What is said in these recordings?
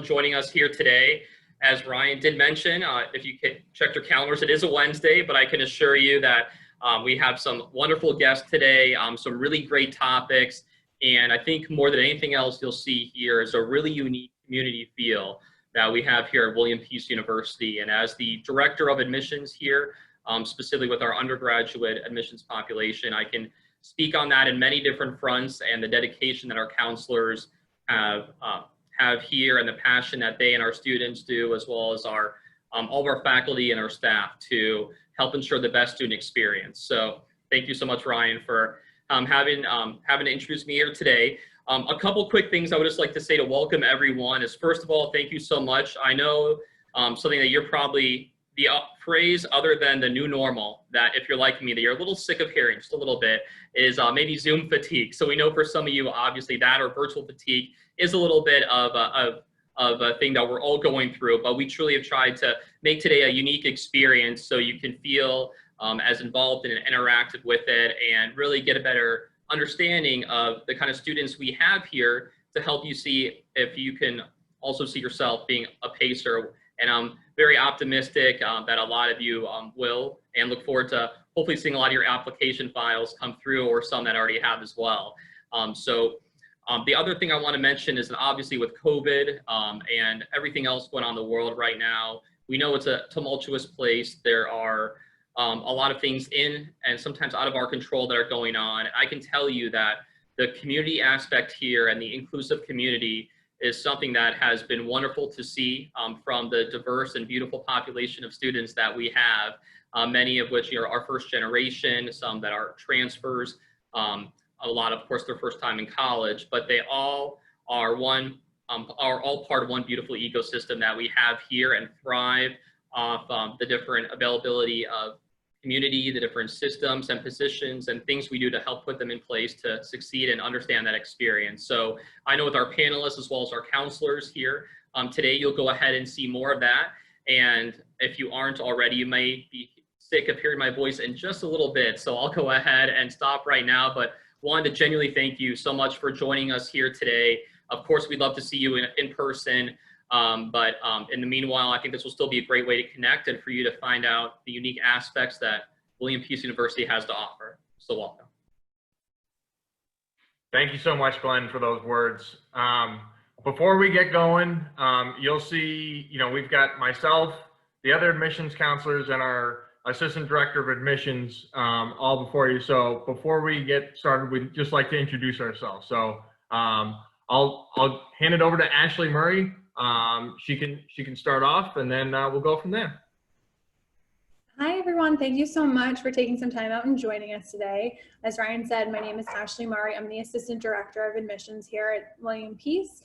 Joining us here today. As Ryan did mention, if you can check your calendars, it is a Wednesday, but I can assure you that we have some wonderful guests today, some really great topics, and I think more than anything else you'll see here is a really unique community feel that we have here at William Peace University. And as the Director of Admissions here, specifically with our undergraduate admissions population, I can speak on that in many different fronts and the dedication that our counselors have here and the passion that they and our students do, as well as our all of our faculty and our staff to help ensure the best student experience. So thank you so much, Ryan, for having to introduce me here today. A couple quick things I would just like to say to welcome everyone is, first of all, thank you so much. I know something that you're probably, the phrase other than the new normal, that if you're like me, that you're a little sick of hearing just a little bit, is maybe Zoom fatigue. So we know for some of you, obviously that or virtual fatigue is a little bit of a thing that we're all going through, but we truly have tried to make today a unique experience so you can feel as involved and interactive with it and really get a better understanding of the kind of students we have here to help you see if you can also see yourself being a Pacer. And I'm very optimistic that a lot of you will, and look forward to hopefully seeing a lot of your application files come through, or some that already have as well. The other thing I want to mention is that obviously with COVID and everything else going on in the world right now, we know it's a tumultuous place. There are a lot of things in and sometimes out of our control that are going on. I can tell you that the community aspect here and the inclusive community is something that has been wonderful to see from the diverse and beautiful population of students that we have, many of which are our first generation, some that are transfers, a lot, of course, their first time in college, but they all are all part of one beautiful ecosystem that we have here and thrive off the different availability of community, the different systems and positions and things we do to help put them in place to succeed and understand that experience. So I know with our panelists as well as our counselors here today, you'll go ahead and see more of that. And if you aren't already, you may be sick of hearing my voice in just a little bit. So I'll go ahead and stop right now, but wanted to genuinely thank you so much for joining us here today. Of course, we'd love to see you in person, but in the meanwhile, I think this will still be a great way to connect and for you to find out the unique aspects that William Peace University has to offer. So welcome. Thank you so much, Glenn, for those words. Before we get going, you'll see, we've got myself, the other admissions counselors, and our Assistant Director of Admissions all before you. So before we get started, we'd just like to introduce ourselves. So I'll hand it over to Ashley Murray. She can start off, and then we'll go from there. Hi, everyone. Thank you so much for taking some time out and joining us today. As Ryan said, my name is Ashley Murray. I'm the Assistant Director of Admissions here at William Peace.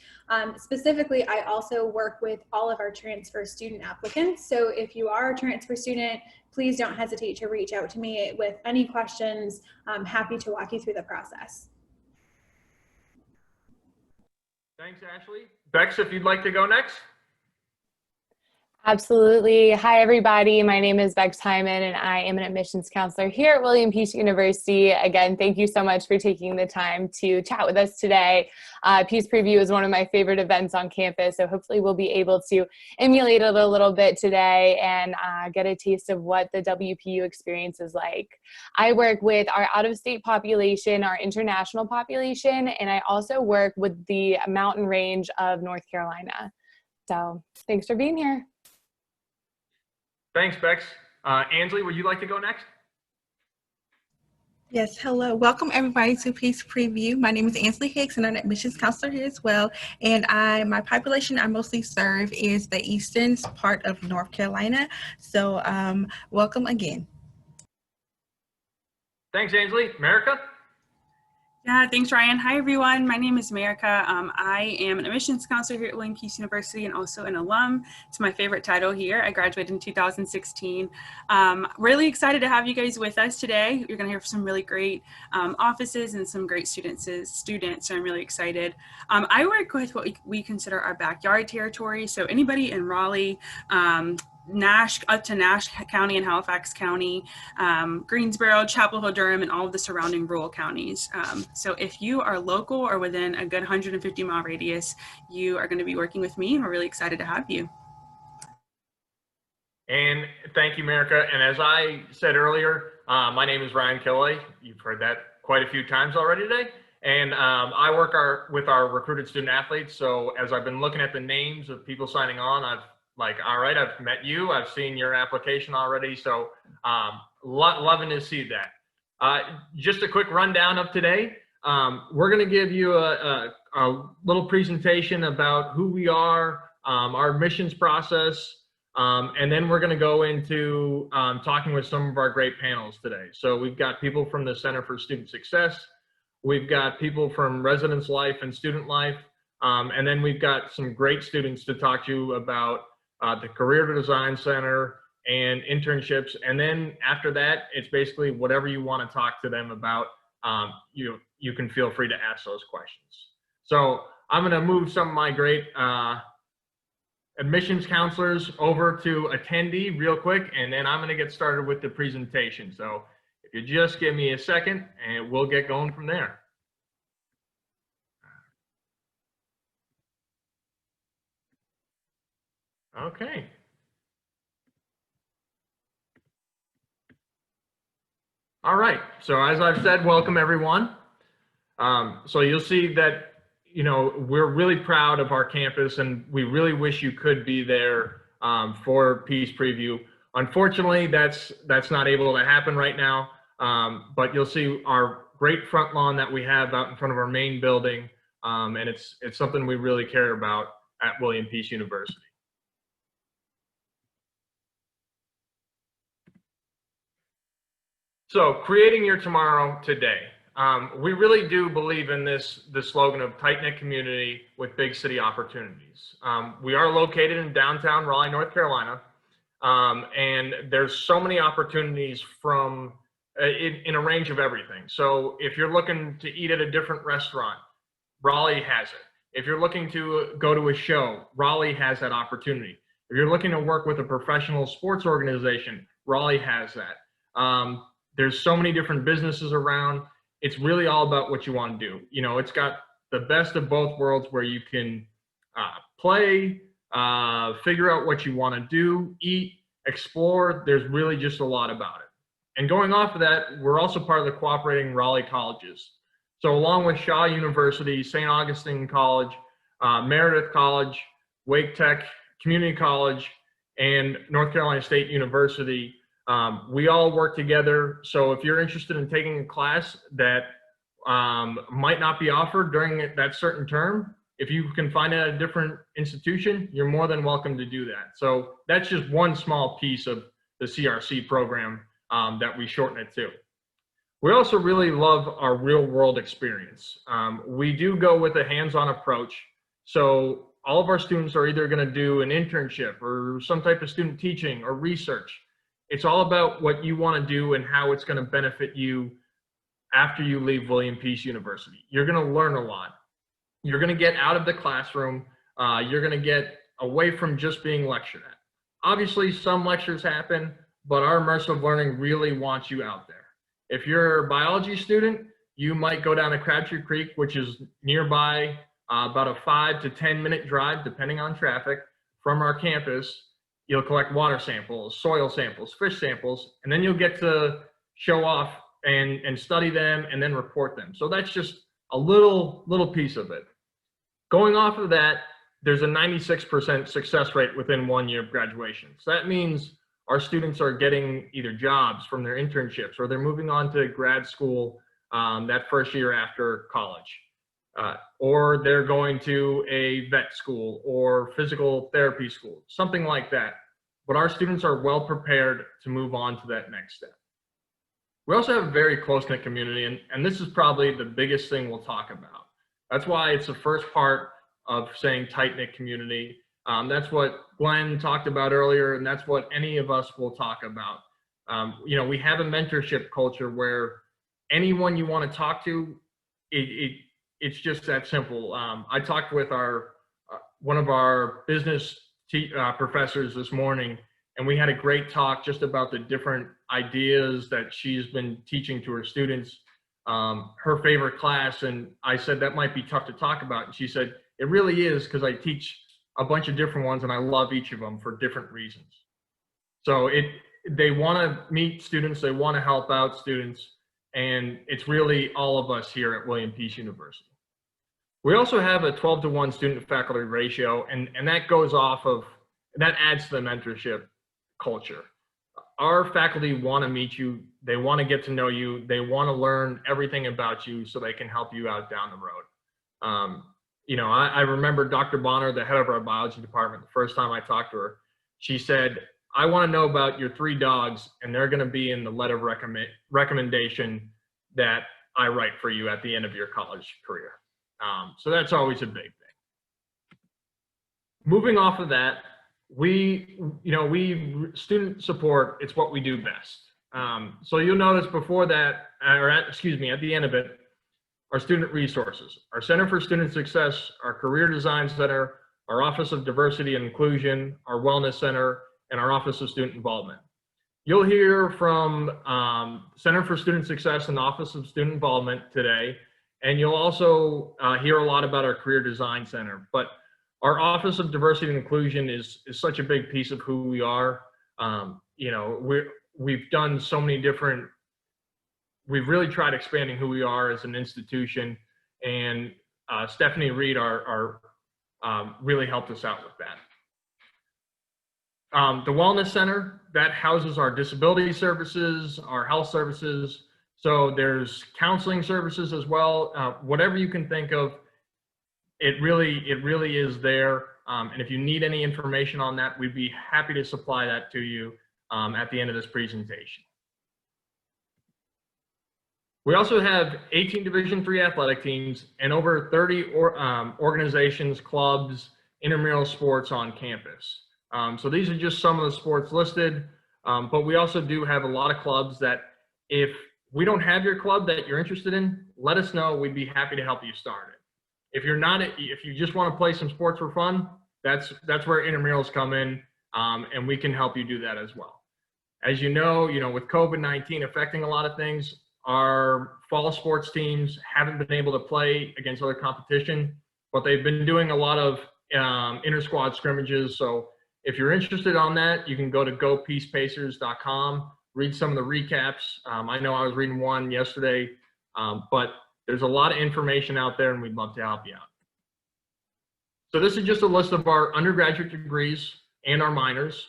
Specifically, I also work with all of our transfer student applicants. So if you are a transfer student, please don't hesitate to reach out to me with any questions. I'm happy to walk you through the process. Thanks, Ashley. Bex, if you'd like to go next. Absolutely. Hi, everybody. My name is Bex Hyman, and I am an admissions counselor here at William Peace University. Again, thank you so much for taking the time to chat with us today. PeacePreview is one of my favorite events on campus, so hopefully we'll be able to emulate it a little bit today and get a taste of what the WPU experience is like. I work with our out-of-state population, our international population, and I also work with the mountain range of North Carolina. So thanks for being here. Thanks, Bex. Ansley, would you like to go next? Yes, hello. Welcome everybody to PeacePreview. My name is Ansley Hicks and I'm an admissions counselor here as well. And my population I mostly serve is the eastern part of North Carolina. So welcome again. Thanks, Ansley. America? Yeah, thanks, Ryan. Hi, everyone. My name is America. I am an admissions counselor here at William Peace University and also an alum. It's my favorite title here. I graduated in 2016. Really excited to have you guys with us today. You're going to hear from some really great offices and some great students, so I'm really excited. I work with what we consider our backyard territory. So anybody in Raleigh, up to Nash County and Halifax County, Greensboro, Chapel Hill, Durham, and all of the surrounding rural counties. So if you are local or within a good 150-mile radius, you are going to be working with me, and we're really excited to have you. And thank you, Merica. And as I said earlier, my name is Ryan Killey. You've heard that quite a few times already today. And I work with our recruited student athletes. So as I've been looking at the names of people signing on, I've like, all right, I've met you. I've seen your application already. So loving to see that. Just a quick rundown of today. We're going to give you a little presentation about who we are, our admissions process, and then we're going to go into talking with some of our great panels today. So we've got people from the Center for Student Success. We've got people from Residence Life and Student Life. And then we've got some great students to talk to you about the Career Design Center and internships. And then after that, it's basically whatever you want to talk to them about. You can feel free to ask those questions. So I'm going to move some of my great admissions counselors over to attendee real quick, and then I'm going to get started with the presentation. So if you just give me a second and we'll get going from there. Okay. All right. So as I've said, welcome everyone. So you'll see that, we're really proud of our campus, and we really wish you could be there for PeacePreview. Unfortunately, that's not able to happen right now. But you'll see our great front lawn that we have out in front of our main building, and it's something we really care about at William Peace University. So, creating your tomorrow today. We really do believe in the slogan of tight-knit community with big city opportunities. We are located in downtown Raleigh, North Carolina, and there's so many opportunities from in a range of everything. So if you're looking to eat at a different restaurant, Raleigh has it. If you're looking to go to a show, Raleigh has that opportunity. If you're looking to work with a professional sports organization, Raleigh has that. There's so many different businesses around. It's really all about what you want to do. It's got the best of both worlds where you can play, figure out what you want to do, eat, explore. There's really just a lot about it. And going off of that, we're also part of the cooperating Raleigh colleges. So along with Shaw University, St. Augustine College, Meredith College, Wake Tech, Community College, and North Carolina State University, we all work together. So if you're interested in taking a class that might not be offered during that certain term, if you can find it at a different institution, you're more than welcome to do that. So that's just one small piece of the CRC program that we shorten it to. We also really love our real world experience. We do go with a hands-on approach. So all of our students are either going to do an internship or some type of student teaching or research. It's all about what you want to do and how it's going to benefit you after you leave William Peace University. You're going to learn a lot. You're going to get out of the classroom. You're going to get away from just being lectured at. Obviously, some lectures happen, but our immersive learning really wants you out there. If you're a biology student, you might go down to Crabtree Creek, which is nearby, about a 5 to 10 minute drive, depending on traffic, from our campus. You'll collect water samples, soil samples, fish samples, and then you'll get to show off and study them and then report them. So that's just a little piece of it. Going off of that, there's a 96% success rate within 1 year of graduation. So that means our students are getting either jobs from their internships or they're moving on to grad school that first year after college. Or they're going to a vet school or physical therapy school, something like that. But our students are well prepared to move on to that next step. We also have a very close-knit community, and this is probably the biggest thing we'll talk about. That's why it's the first part of saying tight-knit community. That's what Glenn talked about earlier, and that's what any of us will talk about. We have a mentorship culture where anyone you want to talk to, it's just that simple. I talked with one of our business professors this morning, and we had a great talk just about the different ideas that she's been teaching to her students. Her favorite class, and I said that might be tough to talk about, and she said it really is, because I teach a bunch of different ones and I love each of them for different reasons. So they want to meet students, they want to help out students, and it's really all of us here at William Peace University. We also have a 12-to-1 student-to-faculty ratio, and that goes off of, that adds to the mentorship culture. Our faculty want to meet you, they want to get to know you, they want to learn everything about you so they can help you out down the road. You know, I remember Dr. Bonner, the head of our biology department, the first time I talked to her, she said, I want to know about your 3 dogs, and they're going to be in the letter of recommendation that I write for you at the end of your college career. So that's always a big thing. Moving off of that, student support, it's what we do best. So you'll notice before that, at the end of it, our student resources, our Center for Student Success, our Career Design Center, our Office of Diversity and Inclusion, our Wellness Center, and our Office of Student Involvement. You'll hear from Center for Student Success and Office of Student Involvement today, and you'll also hear a lot about our Career Design Center. But our Office of Diversity and Inclusion is such a big piece of who we are. You know, we've done so many different, we've really tried expanding who we are as an institution, and Stephanie Reed really helped us out with that. The Wellness Center, that houses our disability services, our health services. So there's counseling services as well. Whatever you can think of, it really is there. And if you need any information on that, we'd be happy to supply that to you at the end of this presentation. We also have 18 Division III athletic teams and over 30 organizations, clubs, intramural sports on campus. So these are just some of the sports listed, but we also do have a lot of clubs that if we don't have your club that you're interested in, let us know. We'd be happy to help you start it. If you're not, if you just want to play some sports for fun, that's where intramurals come in, and we can help you do that as well. As you know, with COVID-19 affecting a lot of things, our fall sports teams haven't been able to play against other competition, but they've been doing a lot of inter-squad scrimmages. So if you're interested on that, you can go to gopeacepacers.com, read some of the recaps. I know I was reading one yesterday, but there's a lot of information out there, and we'd love to help you out. So this is just a list of our undergraduate degrees and our minors.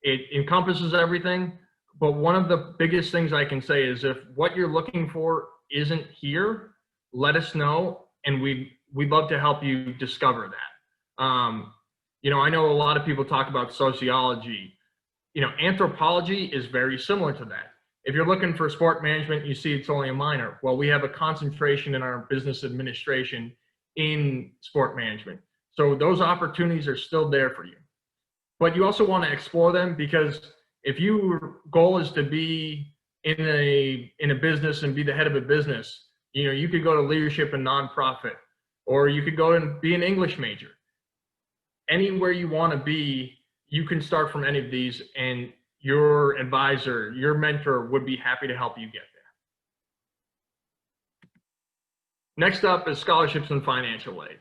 It encompasses everything, but one of the biggest things I can say is if what you're looking for isn't here, let us know, and we'd love to help you discover that. I know a lot of people talk about sociology. Anthropology is very similar to that. If you're looking for sport management, you see it's only a minor. Well, we have a concentration in our business administration in sport management. So those opportunities are still there for you. But you also want to explore them, because if your goal is to be in a business and be the head of a business, you could go to leadership and nonprofit, or you could go and be an English major. Anywhere you want to be, you can start from any of these, and your advisor, your mentor would be happy to help you get there. Next up is scholarships and financial aid.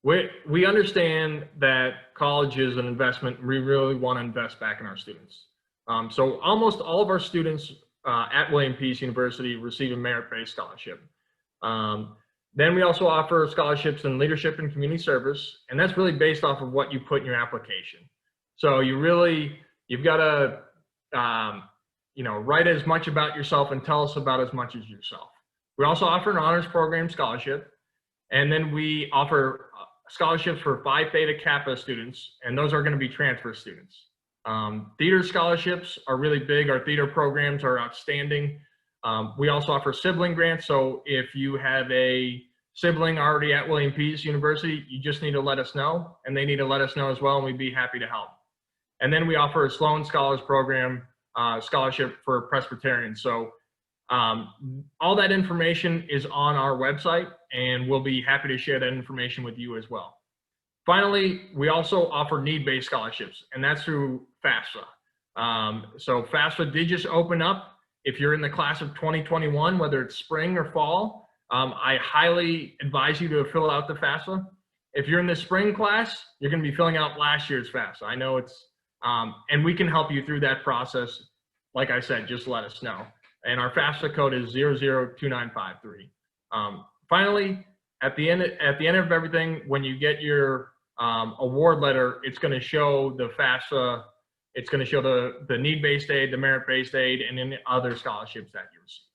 We understand that college is an investment, and we really want to invest back in our students. So almost all of our students at William Peace University receive a merit-based scholarship. Then we also offer scholarships in leadership and community service, and that's really based off of what you put in your application. So you've got to, write as much about yourself and tell us about as much as yourself. We also offer an honors program scholarship, and then we offer scholarships for Phi Theta Kappa students, and those are going to be transfer students. Theater scholarships are really big. Our theater programs are outstanding. We also offer sibling grants. So if you have a sibling already at William Peace University, you just need to let us know, and they need to let us know as well, and we'd be happy to help. And then we offer a Sloan Scholars Program scholarship for Presbyterians. So all that information is on our website, and we'll be happy to share that information with you as well. Finally, we also offer need-based scholarships, and that's through FAFSA. So FAFSA did just open up. If you're in the class of 2021, whether it's spring or fall, I highly advise you to fill out the FAFSA. If you're in the spring class, you're going to be filling out last year's FAFSA. I know it's, and we can help you through that process. Like I said, just let us know. And our FAFSA code is 002953. Finally, at the end of everything, when you get your award letter, it's going to show the FAFSA. It's going to show the need-based aid, the merit-based aid, and any other scholarships that you receive.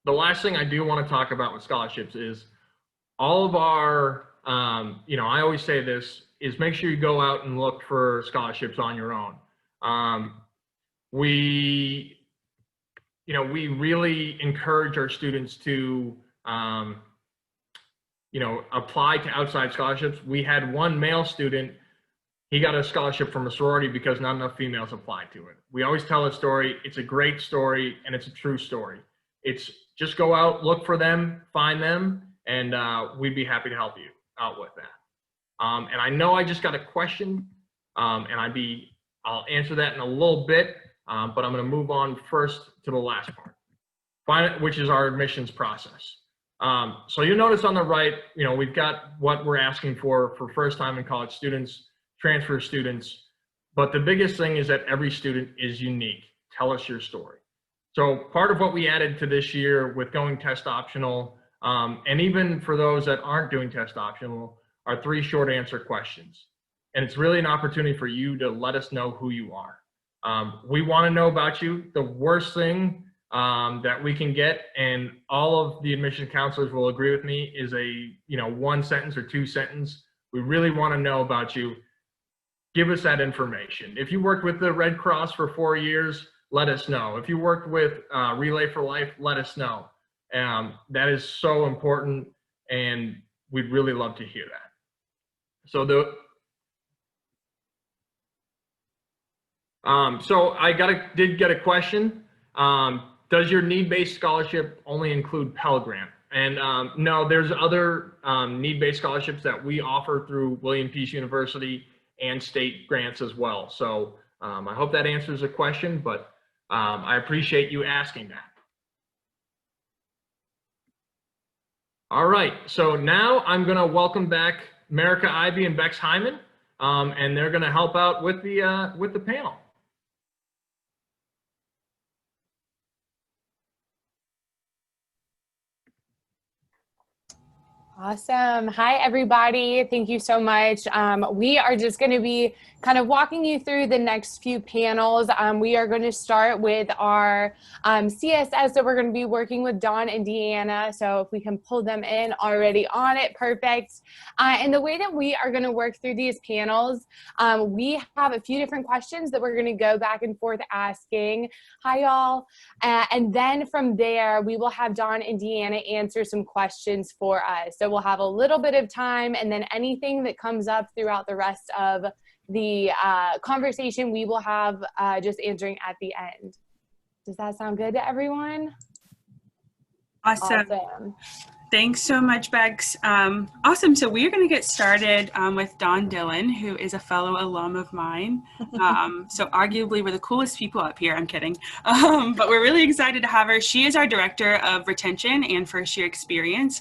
The last thing I do want to talk about with scholarships is all of our, I always say this, is make sure you go out and look for scholarships on your own. We really encourage our students to, apply to outside scholarships. We had one male student. He got a scholarship from a sorority because not enough females applied to it. We always tell a story. It's a great story, and it's a true story. It's just go out, look for them, find them, and we'd be happy to help you out with that. And I know I just got a question, and I'll answer that in a little bit, but I'm going to move on first to the last part, which is our admissions process. So you'll notice on the right, we've got what we're asking for first-time in college students, transfer students, but the biggest thing is that every student is unique. Tell us your story. So part of what we added to this year with going test optional, and even for those that aren't doing test optional, are 3 short answer questions. And it's really an opportunity for you to let us know who you are. We want to know about you. The worst thing that we can get, and all of the admission counselors will agree with me, is a 1 sentence or 2 sentence. We really want to know about you. Give us that information. If you worked with the Red Cross for 4 years, let us know. If you worked with Relay for Life, let us know. That is so important, and we'd really love to hear that. So did get a question. Does your need-based scholarship only include Pell Grant? And no, there's other need-based scholarships that we offer through William Peace University and state grants as well. So I hope that answers the question, but I appreciate you asking that. All right, so now I'm gonna welcome back Marika Ivey and Bex Hyman, and they're gonna help out with the panel. Awesome. Hi, everybody. Thank you so much. We are just going to be kind of walking you through the next few panels. We are going to start with our CSS that we're going to be working with Dawn and Deanna. So if we can pull them in already on it, perfect. And the way that we are going to work through these panels, we have a few different questions that we're going to go back and forth asking. Hi, y'all. And then from there, we will have Dawn and Deanna answer some questions for us. So we'll have a little bit of time, and then anything that comes up throughout the rest of the conversation, we will have just answering at the end. Does that sound good to everyone? Awesome. Thanks so much, Bex. Awesome. So we're going to get started with Dawn Dillon, who is a fellow alum of mine. So arguably we're the coolest people up here. I'm kidding. But we're really excited to have her. She is our Director of Retention and First Year Experience.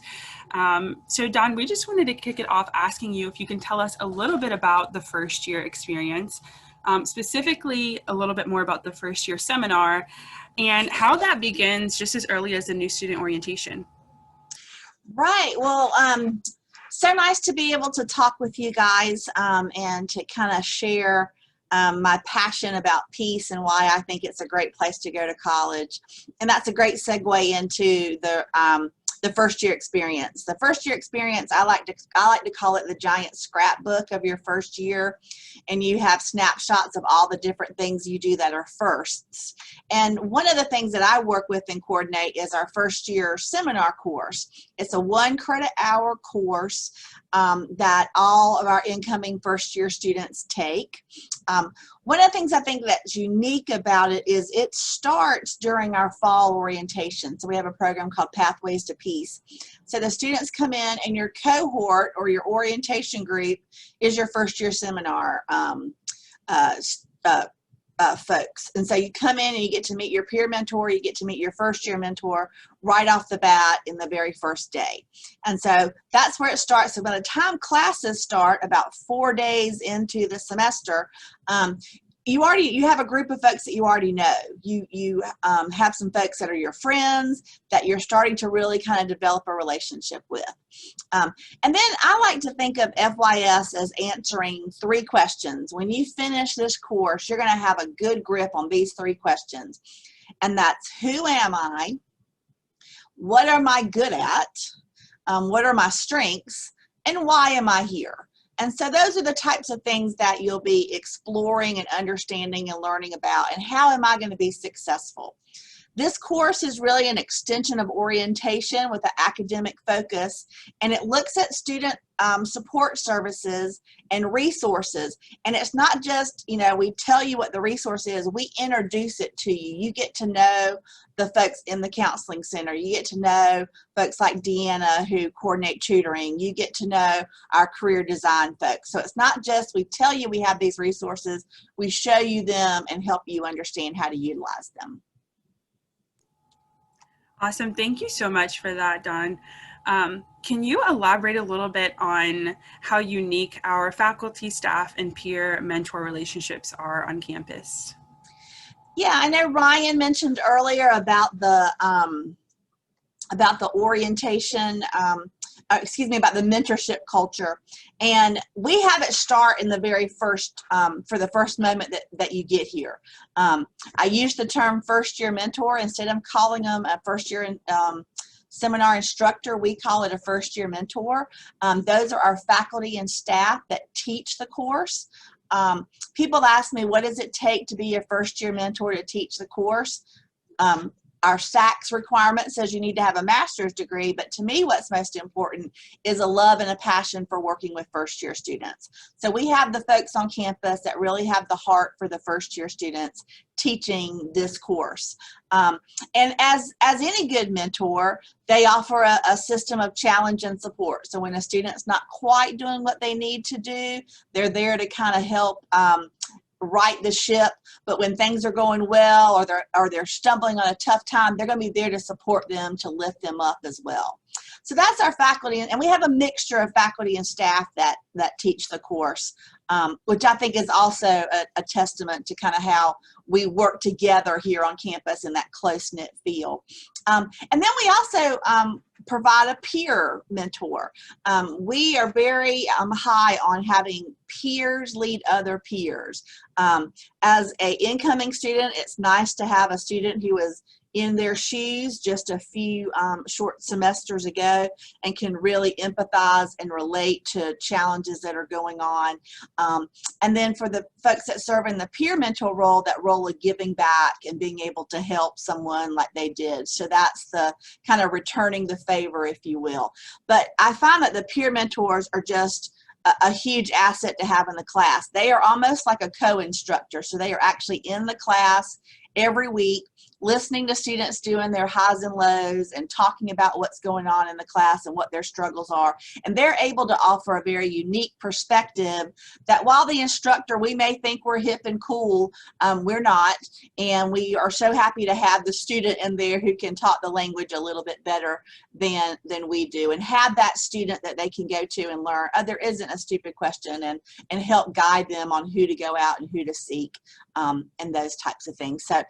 So Dawn, we just wanted to kick it off asking you if you can tell us a little bit about the first year experience, specifically a little bit more about the first year seminar and how that begins just as early as the new student orientation. Right. Well, so nice to be able to talk with you guys and to kind of share my passion about peace and why I think it's a great place to go to college. And that's a great segue into the first year experience. The first year experience, I like to call it the giant scrapbook of your first year, and you have snapshots of all the different things you do that are firsts. And one of the things that I work with and coordinate is our first year seminar course. It's a 1 credit hour course that all of our incoming first-year students take. One of the things I think that's unique about it is it starts during our fall orientation. So we have a program called Pathways to Peace. So the students come in, and your cohort or your orientation group is your first-year seminar folks. And so you come in and you get to meet your peer mentor, you get to meet your first-year mentor right off the bat in the very first day. And so that's where it starts. So by the time classes start, about 4 days into the semester, you have a group of folks that you already know. You have some folks that are your friends that you're starting to really kind of develop a relationship with. And then I like to think of FYS as answering 3 questions. When you finish this course, you're going to have a good grip on these 3 questions. And that's, who am I? What am I good at? What are my strengths? And why am I here? And so those are the types of things that you'll be exploring and understanding and learning about. And how am I going to be successful? This course is really an extension of orientation with an academic focus, and it looks at student support services and resources. And it's not just, we tell you what the resource is, we introduce it to you. You get to know the folks in the counseling center. You get to know folks like Deanna who coordinate tutoring. You get to know our career design folks. So it's not just we tell you we have these resources, we show you them and help you understand how to utilize them. Awesome. Thank you so much for that, Dawn. Can you elaborate a little bit on how unique our faculty, staff, and peer mentor relationships are on campus? Yeah, I know Ryan mentioned earlier about the orientation, about the mentorship culture. And we have it start in the very first, for the first moment that you get here. I use the term first-year mentor. Instead of calling them a first-year seminar instructor, we call it a first-year mentor. Those are our faculty and staff that teach the course. People ask me, what does it take to be a first-year mentor to teach the course? Our SACS requirement says you need to have a master's degree, but to me what's most important is a love and a passion for working with first-year students. So we have the folks on campus that really have the heart for the first-year students teaching this course. And as any good mentor, they offer a system of challenge and support. So when a student's not quite doing what they need to do, they're there to kind of help right the ship. But when things are going well, or they're stumbling on a tough time, they're going to be there to support them, to lift them up as well. So that's our faculty, and we have a mixture of faculty and staff that teach the course, which I think is also a testament to kind of how we work together here on campus in that close-knit feel. And then we also provide a peer mentor. We are very high on having peers lead other peers. As an incoming student, it's nice to have a student who is in their shoes just a few short semesters ago and can really empathize and relate to challenges that are going on. And then for the folks that serve in the peer mentor role, that role of giving back and being able to help someone like they did. So that's the kind of returning the favor, if you will. But I find that the peer mentors are just a huge asset to have in the class. They are almost like a co-instructor. So they are actually in the class every week, listening to students doing their highs and lows and talking about what's going on in the class and what their struggles are. And they're able to offer a very unique perspective that while the instructor, we may think we're hip and cool, we're not. And we are so happy to have the student in there who can talk the language a little bit better than we do, and have that student that they can go to and learn, oh, there isn't a stupid question, and help guide them on who to go out and who to seek, and those types of things. So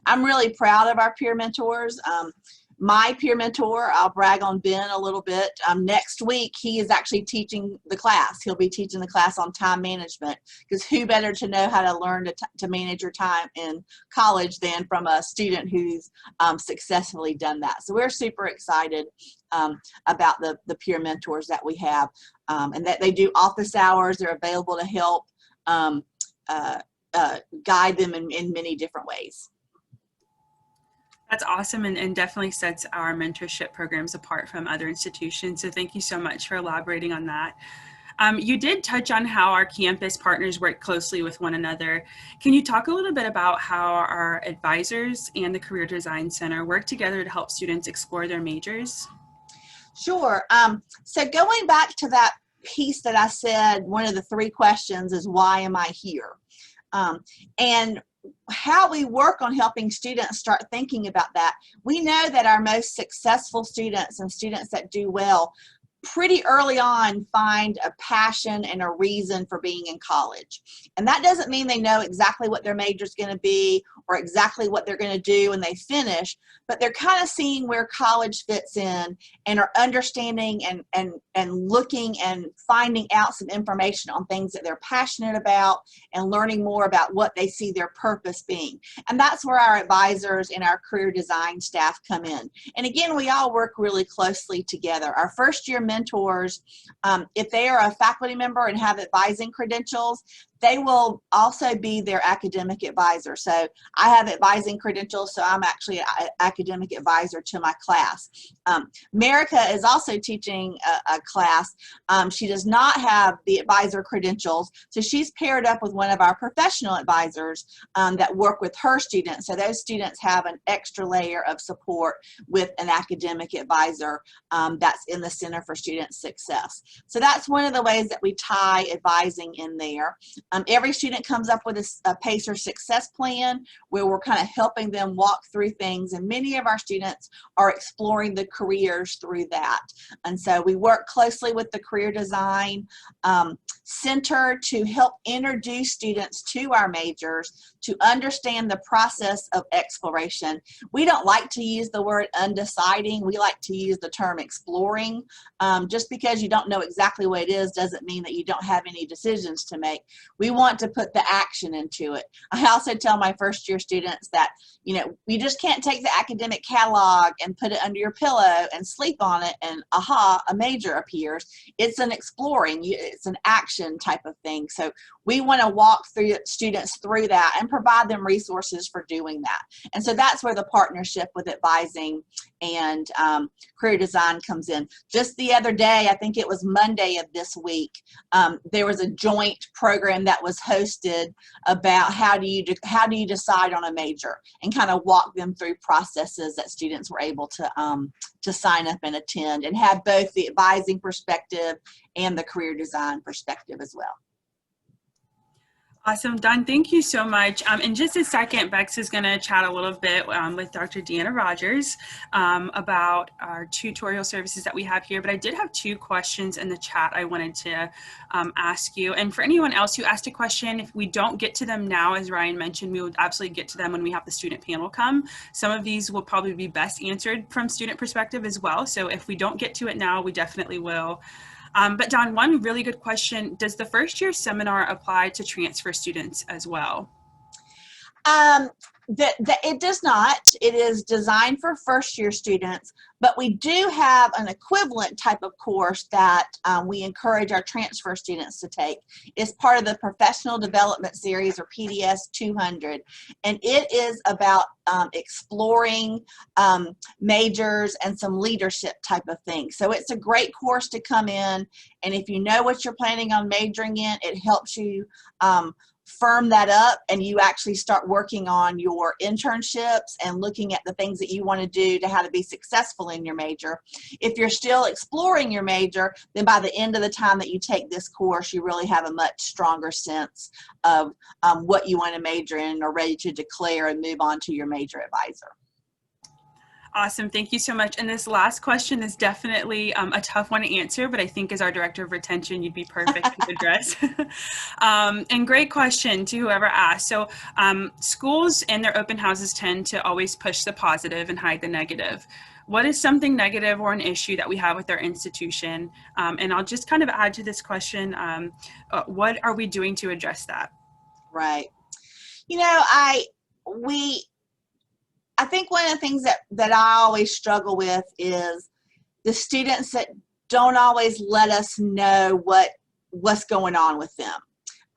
I'm really proud of our peer mentors. My peer mentor, I'll brag on Ben a little bit. Next week, he is actually teaching the class. He'll be teaching the class on time management, because who better to know how to learn to manage your time in college than from a student who's successfully done that. So we're super excited about the peer mentors that we have, and that they do office hours. They're available to help guide them in many different ways. That's awesome, and definitely sets our mentorship programs apart from other institutions. So thank you so much for elaborating on that. You did touch on how our campus partners work closely with one another. Can you talk a little bit about how our advisors and the Career Design Center work together to help students explore their majors? Sure. So going back to that piece that I said, one of the 3 questions is, why am I here? And how we work on helping students start thinking about that. We know that our most successful students and students that do well pretty early on find a passion and a reason for being in college. And that doesn't mean they know exactly what their major is going to be or exactly what they're going to do when they finish, but they're kind of seeing where college fits in and are understanding and looking and finding out some information on things that they're passionate about and learning more about what they see their purpose being. And that's where our advisors and our career design staff come in. And again, we all work really closely together. Our first year mentors, if they are a faculty member and have advising credentials, they will also be their academic advisor. So I have advising credentials, so I'm actually an academic advisor to my class. Merica is also teaching a class. She does not have the advisor credentials, so she's paired up with one of our professional advisors that work with her students. So those students have an extra layer of support with an academic advisor that's in the Center for Student Success. So that's one of the ways that we tie advising in there. Every student comes up with a PACER success plan where we're kind of helping them walk through things, and many of our students are exploring the careers through that. And so we work closely with the Career Design Center to help introduce students to our majors to understand the process of exploration. We don't like to use the word undeciding. We like to use the term exploring. Just because you don't know exactly what it is doesn't mean that you don't have any decisions to make. We want to put the action into it. I also tell my first year students that, you know, you just can't take the academic catalog and put it under your pillow and sleep on it and aha, a major appears. It's an exploring, it's an action type of thing. So we want to walk through students through that and provide them resources for doing that. And so that's where the partnership with advising and career design comes in. Just the other day, I think it was Monday of this week, there was a joint program that was hosted about how do you decide on a major, and kind of walk them through processes that students were able to sign up and attend, and have both the advising perspective and the career design perspective as well. Awesome, Dawn, thank you so much. In just a second, Bex is going to chat a little bit with Dr. Deanna Rogers about our tutorial services that we have here, but I did have 2 questions in the chat I wanted to ask you. And for anyone else who asked a question, if we don't get to them now, as Ryan mentioned, we would absolutely get to them when we have the student panel come. Some of these will probably be best answered from student perspective as well. So if we don't get to it now, we definitely will. But Dawn, one really good question, does the first year seminar apply to transfer students as well? It does not. It is designed for first year students, but we do have an equivalent type of course that we encourage our transfer students to take. It's part of the Professional Development Series, or PDS 200, and it is about exploring majors and some leadership type of things. So it's a great course to come in, and if you know what you're planning on majoring in, it helps you firm that up, and you actually start working on your internships and looking at the things that you want to do to how to be successful in your major. If you're still exploring your major, then by the end of the time that you take this course, you really have a much stronger sense of what you want to major in, and are ready to declare and move on to your major advisor. Awesome, thank you so much. And this last question is definitely a tough one to answer, but I think as our Director of Retention, you'd be perfect to address. And great question to whoever asked. So schools and their open houses tend to always push the positive and hide the negative. What is something negative or an issue that we have with our institution? And I'll just kind of add to this question, what are we doing to address that? Right. You know, I think one of the things that I always struggle with is the students that don't always let us know what's going on with them.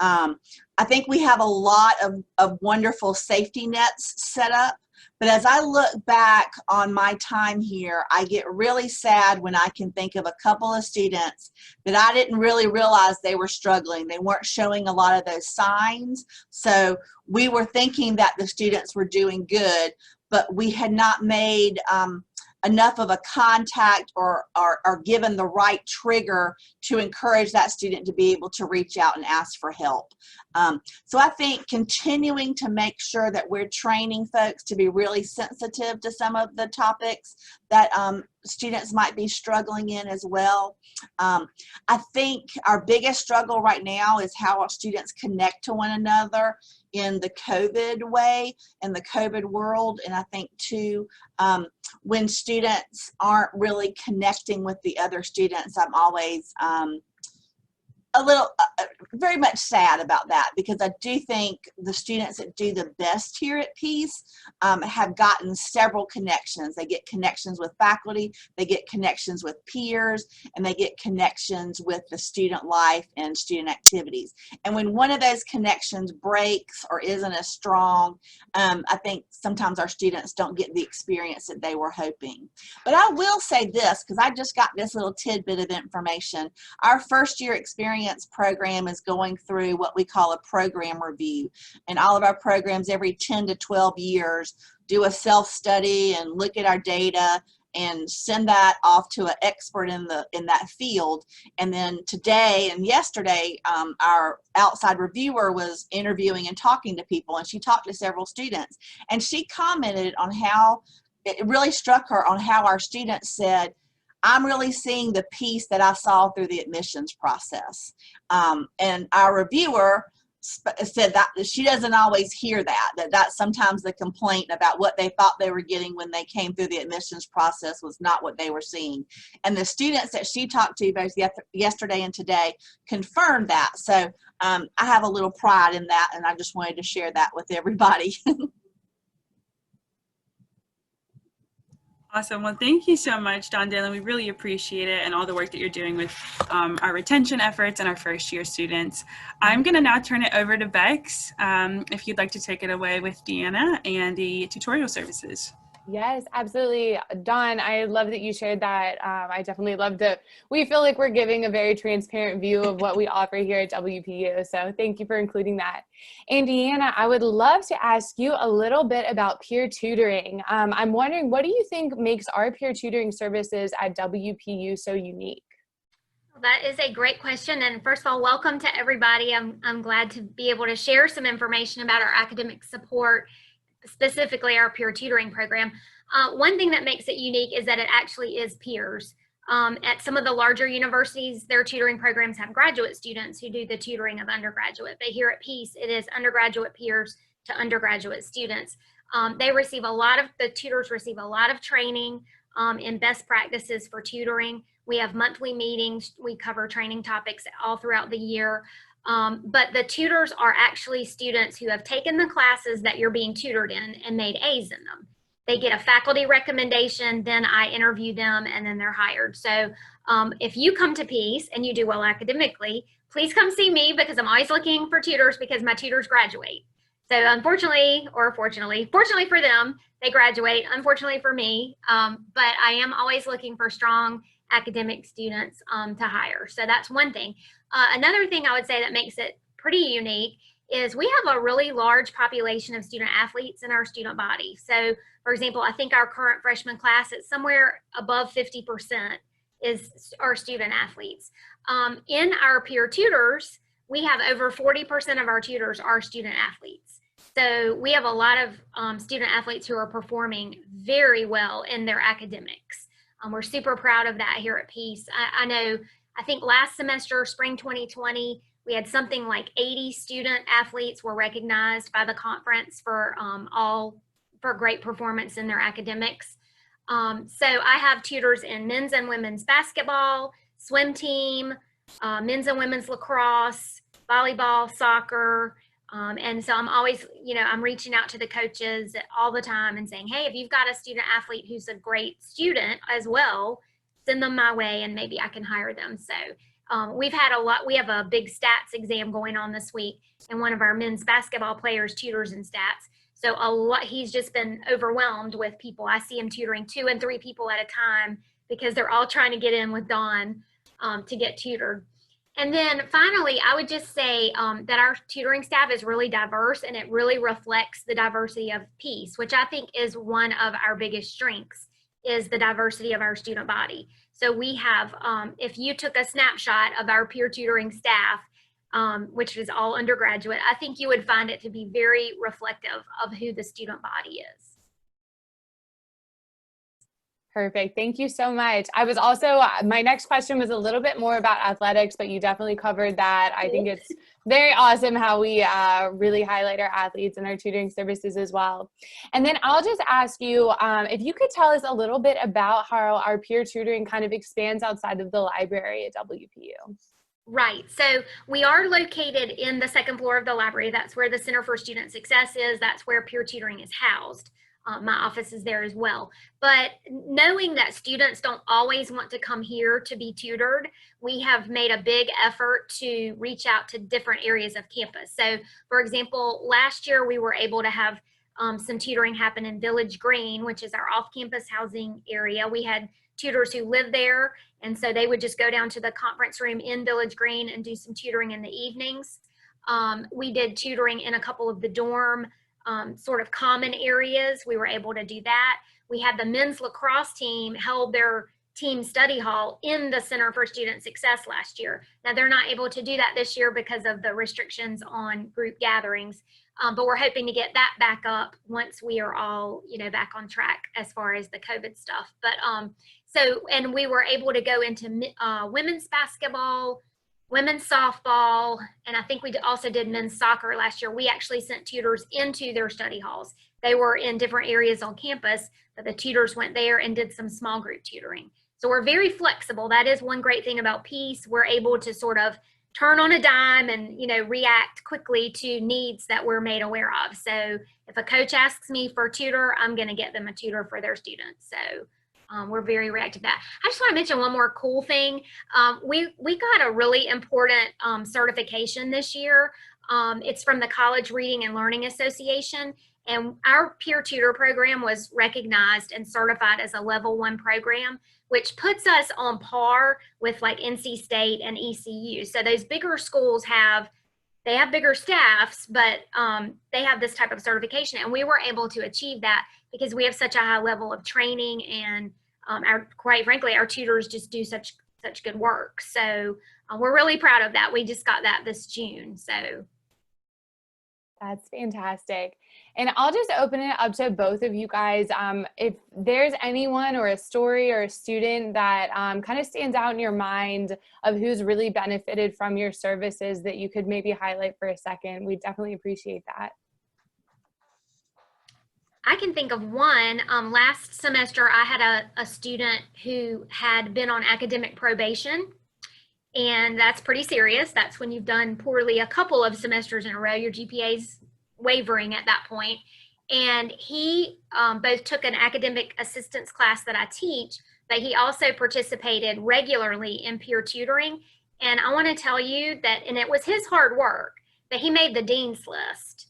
I think we have a lot of wonderful safety nets set up, But as I look back on my time here, I get really sad when I can think of a couple of students that I didn't really realize they were struggling. They weren't showing a lot of those signs. So we were thinking that the students were doing good, but we had not made enough of a contact or given the right trigger to encourage that student to be able to reach out and ask for help. So I think continuing to make sure that we're training folks to be really sensitive to some of the topics that students might be struggling in as well. I think our biggest struggle right now is how our students connect to one another in the COVID way, in the COVID world. And I think too, when students aren't really connecting with the other students, I'm always a little, very much sad about that, because I do think the students that do the best here at Peace have gotten several connections. They get connections with faculty, they get connections with peers, and they get connections with the student life and student activities. And when one of those connections breaks or isn't as strong, I think sometimes our students don't get the experience that they were hoping. But I will say this, because I just got this little tidbit of information. Our first year experience program is going through what we call a program review, and all of our programs every 10 to 12 years do a self-study and look at our data and send that off to an expert in that field. And then today and yesterday, our outside reviewer was interviewing and talking to people, and she talked to several students, and she commented on how it really struck her on how our students said, I'm really seeing the piece that I saw through the admissions process. And our reviewer said that she doesn't always hear that's sometimes the complaint about what they thought they were getting when they came through the admissions process was not what they were seeing. And the students that she talked to both yesterday and today confirmed that. So I have a little pride in that, and I just wanted to share that with everybody. Awesome. Well, thank you so much, Don Dillon. We really appreciate it and all the work that you're doing with our retention efforts and our first year students. I'm going to now turn it over to Bex, if you'd like to take it away with Deanna and the tutorial services. Yes, absolutely. Dawn, I love that you shared that. I definitely love that. We feel like we're giving a very transparent view of what we offer here at WPU. So thank you for including that. And Deanna, I would love to ask you a little bit about peer tutoring. I'm wondering, what do you think makes our peer tutoring services at WPU so unique? That is a great question. And first of all, welcome to everybody. I'm glad to be able to share some information about our academic support, specifically our peer tutoring program. One thing that makes it unique is that it actually is peers. At some of the larger universities, their tutoring programs have graduate students who do the tutoring of undergraduate. But here at Peace, it is undergraduate peers to undergraduate students. The tutors receive a lot of training in best practices for tutoring. We have monthly meetings. We cover training topics all throughout the year. But the tutors are actually students who have taken the classes that you're being tutored in and made A's in them. They get a faculty recommendation, then I interview them, and then they're hired. So if you come to Peace and you do well academically, please come see me, because I'm always looking for tutors, because my tutors graduate. So unfortunately, or fortunately for them, they graduate, unfortunately for me, but I am always looking for strong academic students to hire. So that's one thing. Another thing I would say that makes it pretty unique is we have a really large population of student athletes in our student body. So for example, I think our current freshman class is somewhere above 50% is our student athletes. In our peer tutors, we have over 40% of our tutors are student athletes. So we have a lot of student athletes who are performing very well in their academics. We're super proud of that here at Peace. I think last semester, spring 2020, we had something like 80 student athletes were recognized by the conference for great performance in their academics. So I have tutors in men's and women's basketball, swim team, men's and women's lacrosse, volleyball, soccer. And so I'm always, I'm reaching out to the coaches all the time and saying, hey, if you've got a student athlete who's a great student as well, send them my way and maybe I can hire them. So we have a big stats exam going on this week, and one of our men's basketball players tutors in stats. So a lot, he's just been overwhelmed with people. I see him tutoring 2 and 3 people at a time because they're all trying to get in with Dawn to get tutored. And then finally, I would just say that our tutoring staff is really diverse, and it really reflects the diversity of Peace, which I think is one of our biggest strengths, is the diversity of our student body. So we have, if you took a snapshot of our peer tutoring staff, which is all undergraduate, I think you would find it to be very reflective of who the student body is. Perfect. Thank you so much. I was also, my next question was a little bit more about athletics, but you definitely covered that. I think it's very awesome how we really highlight our athletes and our tutoring services as well. And then I'll just ask you if you could tell us a little bit about how our peer tutoring kind of expands outside of the library at WPU. Right. So we are located in the 2nd floor of the library. That's where the Center for Student Success is. That's where peer tutoring is housed. My office is there as well. But knowing that students don't always want to come here to be tutored, we have made a big effort to reach out to different areas of campus. So, for example, last year we were able to have some tutoring happen in Village Green, which is our off-campus housing area. We had tutors who live there, and so they would just go down to the conference room in Village Green and do some tutoring in the evenings. We did tutoring in a couple of the dorm sort of common areas. We were able to do that. We had the men's lacrosse team held their team study hall in the Center for Student Success last year. Now they're not able to do that this year because of the restrictions on group gatherings, but we're hoping to get that back up once we are all, back on track as far as the COVID stuff. But and we were able to go into women's basketball, women's softball, and I think we also did men's soccer last year. We actually sent tutors into their study halls. They were in different areas on campus, but the tutors went there and did some small group tutoring. So we're very flexible. That is one great thing about Peace. We're able to sort of turn on a dime and, react quickly to needs that we're made aware of. So if a coach asks me for a tutor, I'm going to get them a tutor for their students. So we're very reactive to that. I just want to mention one more cool thing. We got a really important certification this year. It's from the College Reading and Learning Association, and our peer tutor program was recognized and certified as a level 1 program, which puts us on par with like NC State and ECU. So those bigger schools have bigger staffs, but they have this type of certification, and we were able to achieve that because we have such a high level of training, and quite frankly, our tutors just do such good work. So we're really proud of that. We just got that this June. So that's fantastic. And I'll just open it up to both of you guys. If there's anyone or a story or a student that kind of stands out in your mind of who's really benefited from your services that you could maybe highlight for a second, we'd definitely appreciate that. I can think of one. Last semester, I had a student who had been on academic probation, and that's pretty serious. That's when you've done poorly a couple of semesters in a row. Your GPA's wavering at that point. And he both took an academic assistance class that I teach, but he also participated regularly in peer tutoring. And I want to tell you that, and it was his hard work, that he made the dean's list.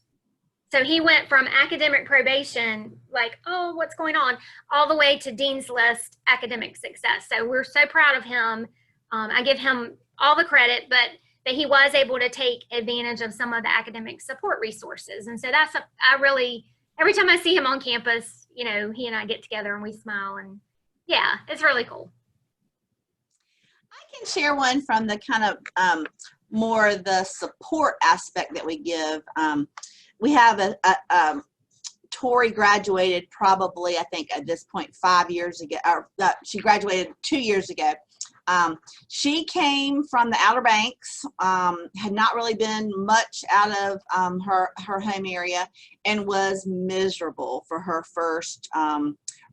So he went from academic probation, like, oh, what's going on, all the way to dean's list academic success. So we're so proud of him. I give him all the credit, but he was able to take advantage of some of the academic support resources. And so every time I see him on campus, he and I get together and we smile, and yeah, it's really cool. I can share one from the kind of more the support aspect that we give. We have Tori graduated probably, I think at this point, 5 years ago, or she graduated 2 years ago. She came from the Outer Banks, had not really been much out of her home area, and was miserable for her first,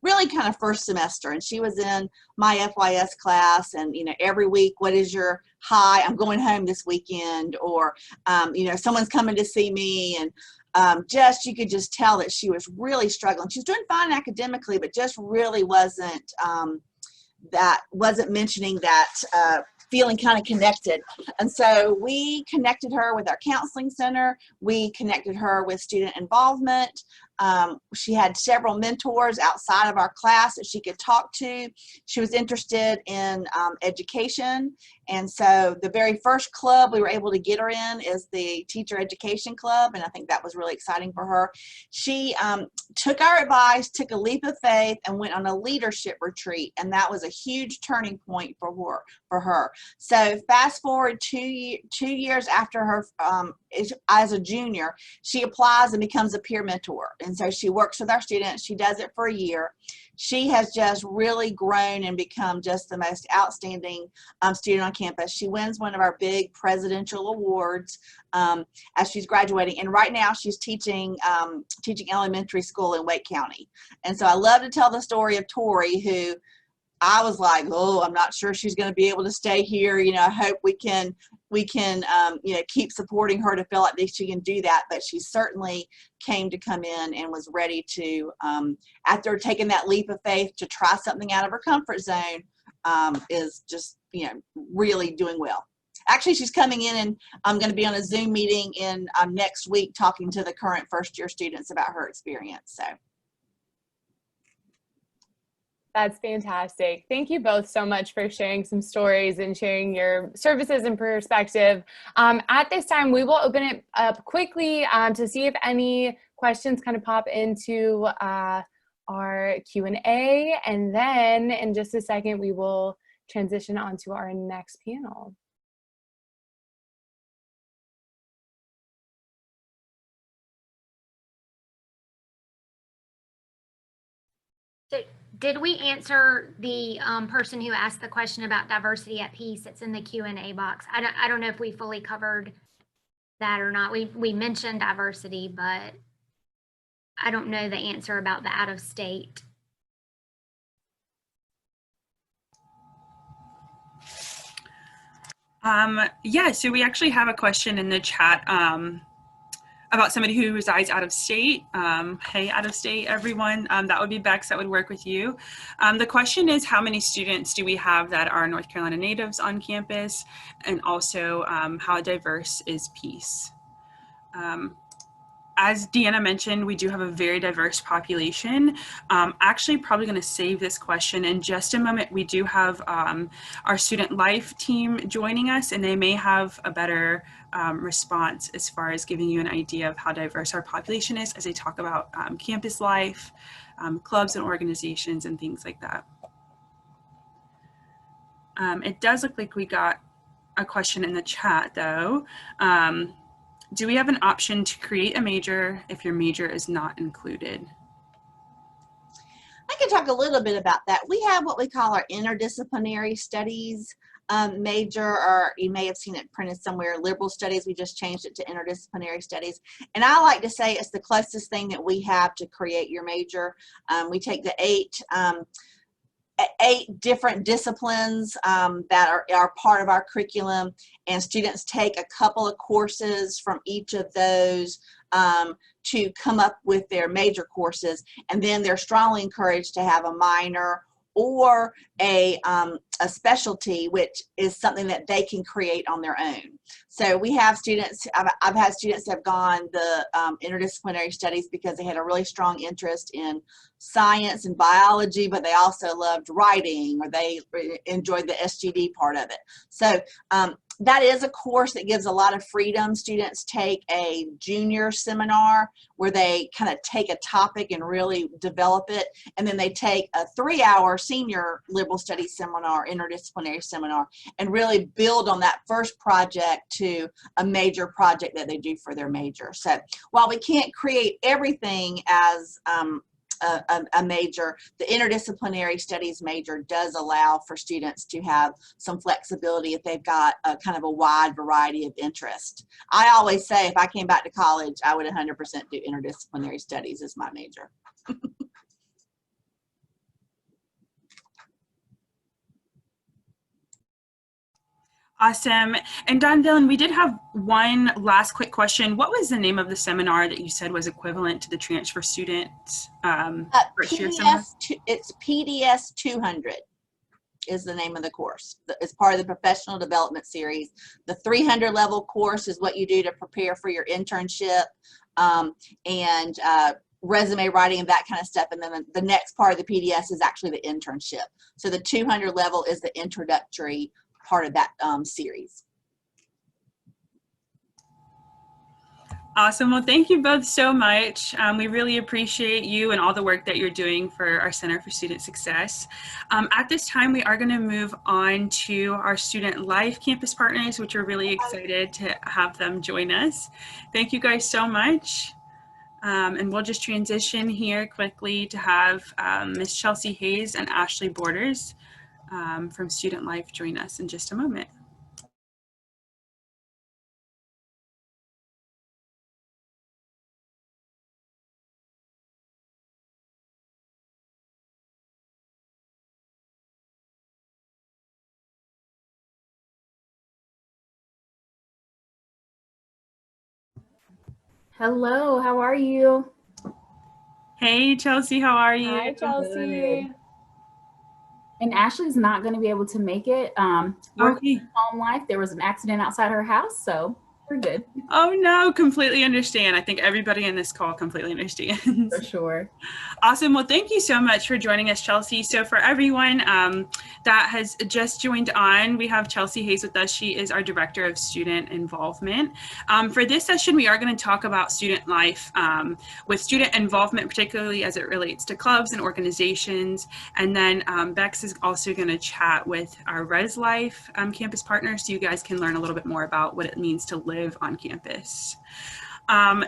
really kind of first semester. And she was in my FYS class, and every week, what is your hi? I'm going home this weekend, or someone's coming to see me, and you could just tell that she was really struggling. She was doing fine academically, but just really wasn't mentioning that feeling kind of connected. And so we connected her with our counseling center. We connected her with student involvement. She had several mentors outside of our class that she could talk to. She was interested in education. And so the very first club we were able to get her in is the Teacher Education Club. And I think that was really exciting for her. She took our advice, took a leap of faith, and went on a leadership retreat. And that was a huge turning point for her. So fast forward 2 years after her, as a junior, she applies and becomes a peer mentor. And so she works with our students. She does it for a year. She has just really grown and become just the most outstanding student on campus. She wins one of our big presidential awards as she's graduating. And right now she's teaching elementary school in Wake County. And so I love to tell the story of Tori, who I was like, oh, I'm not sure she's going to be able to stay here. You know, I hope we can you know, keep supporting her to feel like she can do that. But she certainly came to come in and was ready to, after taking that leap of faith to try something out of her comfort zone, is just, you know, really doing well. Actually, she's coming in, and I'm going to be on a Zoom meeting in next week talking to the current first-year students about her experience. So. That's fantastic. Thank you both so much for sharing some stories and sharing your services and perspective. At this time, we will open it up quickly to see if any questions kind of pop into our Q&A. And then in just a second, we will transition on to our next panel. Did we answer the person who asked the question about diversity at Peace? It's in the Q&A box. I don't know if we fully covered that or not. We mentioned diversity, but I don't know the answer about the out of state. Yeah, so we actually have a question in the chat about somebody who resides out of state. Hey, out of state, everyone. That would be Bex, that would work with you. The question is, how many students do we have that are North Carolina natives on campus? And also, how diverse is Peace? As Deanna mentioned, we do have a very diverse population. Actually, probably going to save this question in just a moment. We do have our student life team joining us, and they may have a better response as far as giving you an idea of how diverse our population is as they talk about campus life, clubs and organizations, and things like that. It does look like we got a question in the chat, though. Do we have an option to create a major if your major is not included? I can talk a little bit about that. We have what we call our interdisciplinary studies major, or you may have seen it printed somewhere, liberal studies. We just changed it to interdisciplinary studies. And I like to say it's the closest thing that we have to create your major. We take the eight different disciplines that are part of our curriculum, and students take a couple of courses from each of those to come up with their major courses, and then they're strongly encouraged to have a minor or a specialty, which is something that they can create on their own. So we have students, I've had students that have gone the interdisciplinary studies because they had a really strong interest in science and biology, but they also loved writing, or they enjoyed the SGD part of it. So that is a course that gives a lot of freedom. Students take a junior seminar where they kind of take a topic and really develop it. And then they take a 3-hour senior liberal studies seminar, interdisciplinary seminar, and really build on that first project to a major project that they do for their major. So while we can't create everything as a major, the interdisciplinary studies major does allow for students to have some flexibility if they've got a kind of a wide variety of interest. I always say if I came back to college, I would 100% do interdisciplinary studies as my major. Awesome. And Don Dillon, we did have one last quick question. What was the name of the seminar that you said was equivalent to the transfer students? It's PDS 200 is the name of the course. It's part of the professional development series. The 300 level course is what you do to prepare for your internship. resume writing and that kind of stuff. And then the next part of the PDS is actually the internship. So the 200 level is the introductory part of that series. Awesome. Well, thank you both so much. We really appreciate you and all the work that you're doing for our Center for Student Success. At this time, we are going to move on to our Student Life Campus Partners, which we're really excited to have them join us. Thank you guys so much. And we'll just transition here quickly to have Ms. Chelsea Hayes and Ashley Borders from Student Life join us in just a moment. Hello, how are you? Hey, Chelsea, how are you? Hi, Chelsea. Good. And Ashley's not going to be able to make it. Okay. Home life. There was an accident outside her house, so we're good. Oh no, completely understand. I think everybody in this call completely understands. For sure. Awesome. Well, thank you so much for joining us, Chelsea. So for everyone that has just joined on, we have Chelsea Hayes with us. She is our Director of Student Involvement. For this session, we are going to talk about student life with student involvement, particularly as it relates to clubs and organizations. And then Bex is also going to chat with our Res Life campus partners, so you guys can learn a little bit more about what it means to live on campus.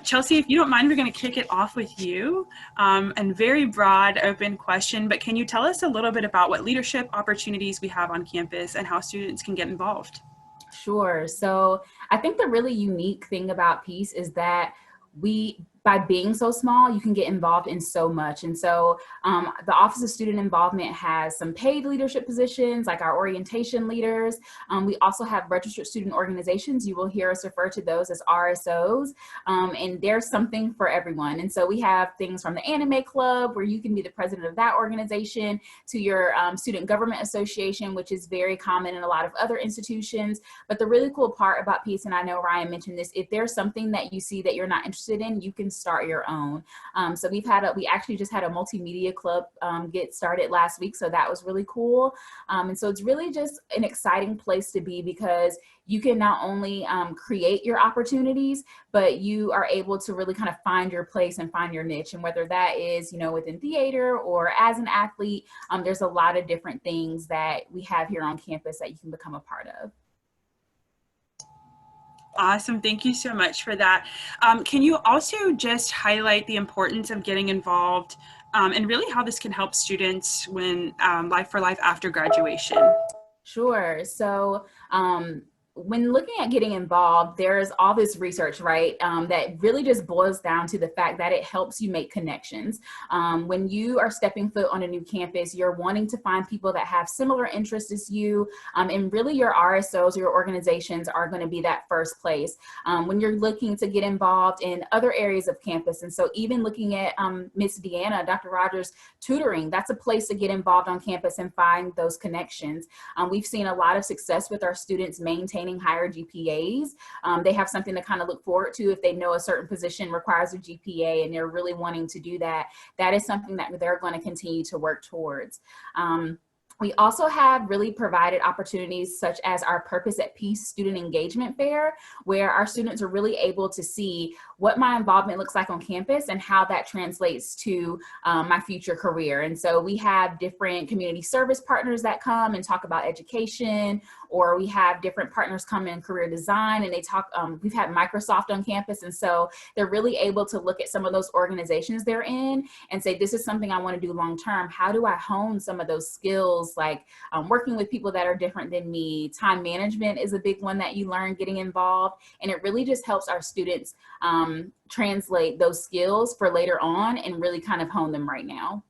Chelsea, if you don't mind, we're going to kick it off with you. And very broad, open question, but can you tell us a little bit about what leadership opportunities we have on campus and how students can get involved? Sure. So I think the really unique thing about Peace is that by being so small, you can get involved in so much. And so the Office of Student Involvement has some paid leadership positions, like our orientation leaders. We also have registered student organizations. You will hear us refer to those as RSOs. And there's something for everyone. And so we have things from the Anime Club, where you can be the president of that organization, to your Student Government Association, which is very common in a lot of other institutions. But the really cool part about Peace, and I know Ryan mentioned this, if there's something that you see that you're not interested in, you can start your own. So we actually just had a multimedia club get started last week, so that was really cool. And so it's really just an exciting place to be, because you can not only create your opportunities, but you are able to really kind of find your place and find your niche. And whether that is, within theater or as an athlete, there's a lot of different things that we have here on campus that you can become a part of. Awesome. Thank you so much for that. Can you also just highlight the importance of getting involved and really how this can help students when life for life after graduation? Sure. So when looking at getting involved, there's all this research, right, that really just boils down to the fact that it helps you make connections. When you are stepping foot on a new campus, you're wanting to find people that have similar interests as you, and really your RSOs, your organizations, are going to be that first place when you're looking to get involved in other areas of campus. And so even looking at Miss Deanna, Dr. Rogers' tutoring, that's a place to get involved on campus and find those connections. We've seen a lot of success with our students maintaining higher GPAs. They have something to kind of look forward to if they know a certain position requires a GPA and they're really wanting to do that. That is something that they're going to continue to work towards. We also have really provided opportunities such as our Purpose at Peace Student Engagement Fair, where our students are really able to see what my involvement looks like on campus and how that translates to my future career. And so we have different community service partners that come and talk about education, or we have different partners come in career design and they talk, we've had Microsoft on campus. And so they're really able to look at some of those organizations they're in and say, this is something I want to do long-term. How do I hone some of those skills, like working with people that are different than me? Time management is a big one that you learn getting involved. And it really just helps our students translate those skills for later on and really kind of hone them right now.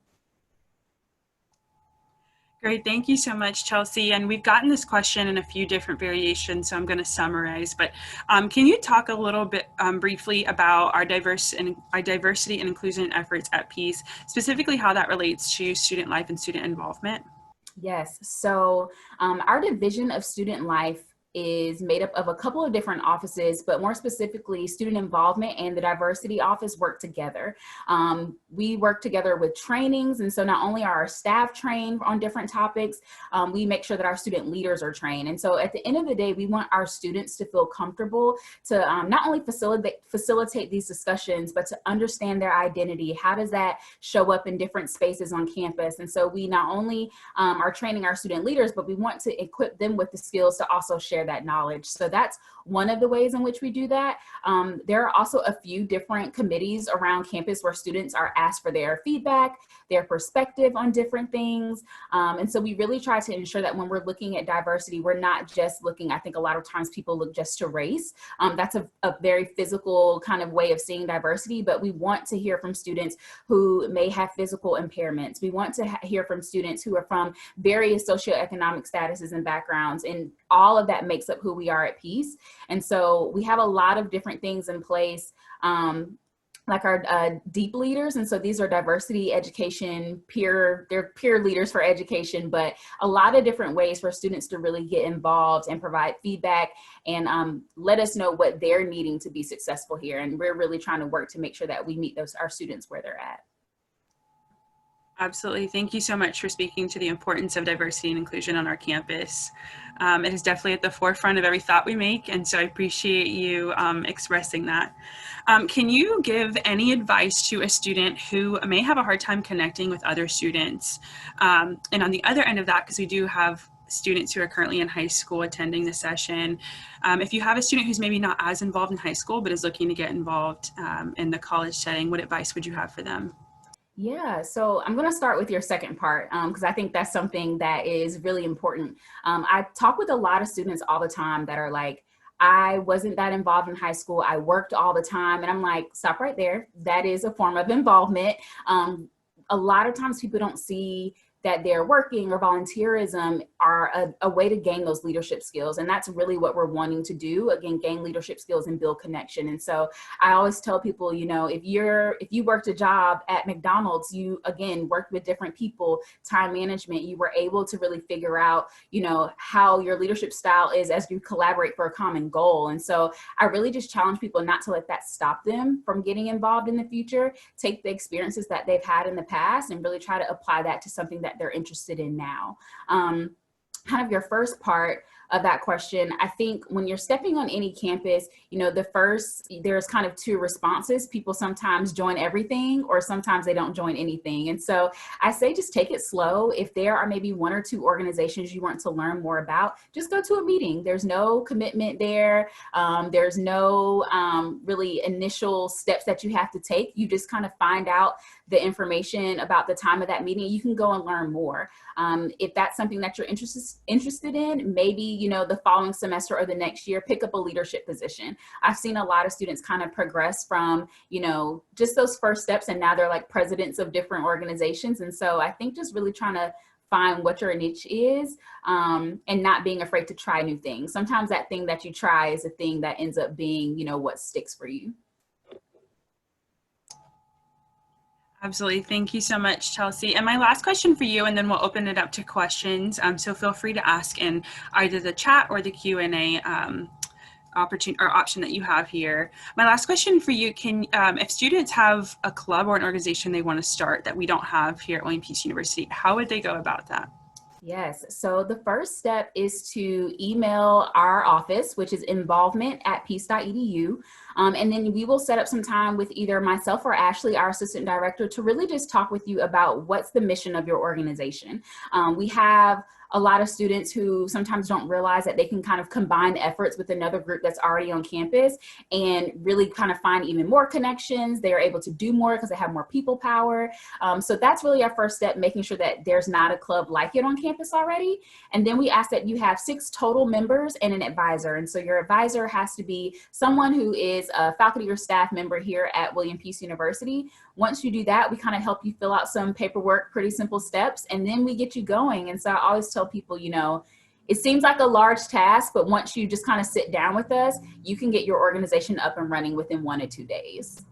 Great, thank you so much, Chelsea. And we've gotten this question in a few different variations, so I'm going to summarize. But can you talk a little bit briefly about our diversity and inclusion efforts at Peace, specifically how that relates to student life and student involvement? Yes, so our Division of Student Life is made up of a couple of different offices, but more specifically, student involvement and the diversity office work together. We work together with trainings, and so not only are our staff trained on different topics, we make sure that our student leaders are trained. And so at the end of the day, we want our students to feel comfortable to not only facilitate these discussions, but to understand their identity. How does that show up in different spaces on campus? And so we not only are training our student leaders, but we want to equip them with the skills to also share that knowledge. So that's one of the ways in which we do that. There are also a few different committees around campus where students are asked for their feedback, their perspective on different things. And so we really try to ensure that when we're looking at diversity, we're not just looking, I think a lot of times people look just to race. That's a very physical kind of way of seeing diversity, but we want to hear from students who may have physical impairments. We want to hear from students who are from various socioeconomic statuses and backgrounds, and all of that makes up who we are at Peace. And so we have a lot of different things in place, like our deep leaders. And so these are diversity education, they're peer leaders for education, but a lot of different ways for students to really get involved and provide feedback and let us know what they're needing to be successful here. And we're really trying to work to make sure that we meet our students where they're at. Absolutely. Thank you so much for speaking to the importance of diversity and inclusion on our campus. It is definitely at the forefront of every thought we make, and so I appreciate you expressing that. Can you give any advice to a student who may have a hard time connecting with other students? And on the other end of that, because we do have students who are currently in high school attending the session, if you have a student who's maybe not as involved in high school but is looking to get involved in the college setting, what advice would you have for them? Yeah, so I'm going to start with your second part because I think that's something that is really important. I talk with a lot of students all the time that are like, I wasn't that involved in high school. I worked all the time. And I'm like, stop right there. That is a form of involvement. A lot of times people don't see that their working or volunteerism are a way to gain those leadership skills. And that's really what we're wanting to do. Again, gain leadership skills and build connection. And so I always tell people, you know, if you worked a job at McDonald's, you again worked with different people, time management, you were able to really figure out, you know, how your leadership style is as you collaborate for a common goal. And so I really just challenge people not to let that stop them from getting involved in the future. Take the experiences that they've had in the past and really try to apply that to something that they're interested in now. Kind of your first part of that question, I think when you're stepping on any campus, you know, there's kind of two responses. People sometimes join everything or sometimes they don't join anything. And so I say just take it slow. If there are maybe one or two organizations you want to learn more about, just go to a meeting. There's no commitment there. There's no really initial steps that you have to take. You just kind of find out the information about the time of that meeting. You can go and learn more. If that's something that you're interested in, maybe, you know, the following semester or the next year, pick up a leadership position. I've seen a lot of students kind of progress from, you know, just those first steps, and now they're like presidents of different organizations. And so I think just really trying to find what your niche is and not being afraid to try new things. Sometimes that thing that you try is a thing that ends up being, you know, what sticks for you. Absolutely. Thank you so much, Chelsea. And my last question for you, and then we'll open it up to questions. So feel free to ask in either the chat or the Q&A option that you have here. My last question for you, if students have a club or an organization they want to start that we don't have here at William Peace University, how would they go about that? Yes. So the first step is to email our office, which is involvement@peace.edu. And then we will set up some time with either myself or Ashley, our assistant director, to really just talk with you about what's the mission of your organization. We have a lot of students who sometimes don't realize that they can kind of combine efforts with another group that's already on campus and really kind of find even more connections. They are able to do more because they have more people power. So that's really our first step, making sure that there's not a club like it on campus already. And then we ask that you have 6 total members and an advisor. And so your advisor has to be someone who is a faculty or staff member here at William Peace University. Once you do that, we kind of help you fill out some paperwork, pretty simple steps, and then we get you going. And so I always tell people, you know, it seems like a large task, but once you just kind of sit down with us, you can get your organization up and running within 1 to 2 days.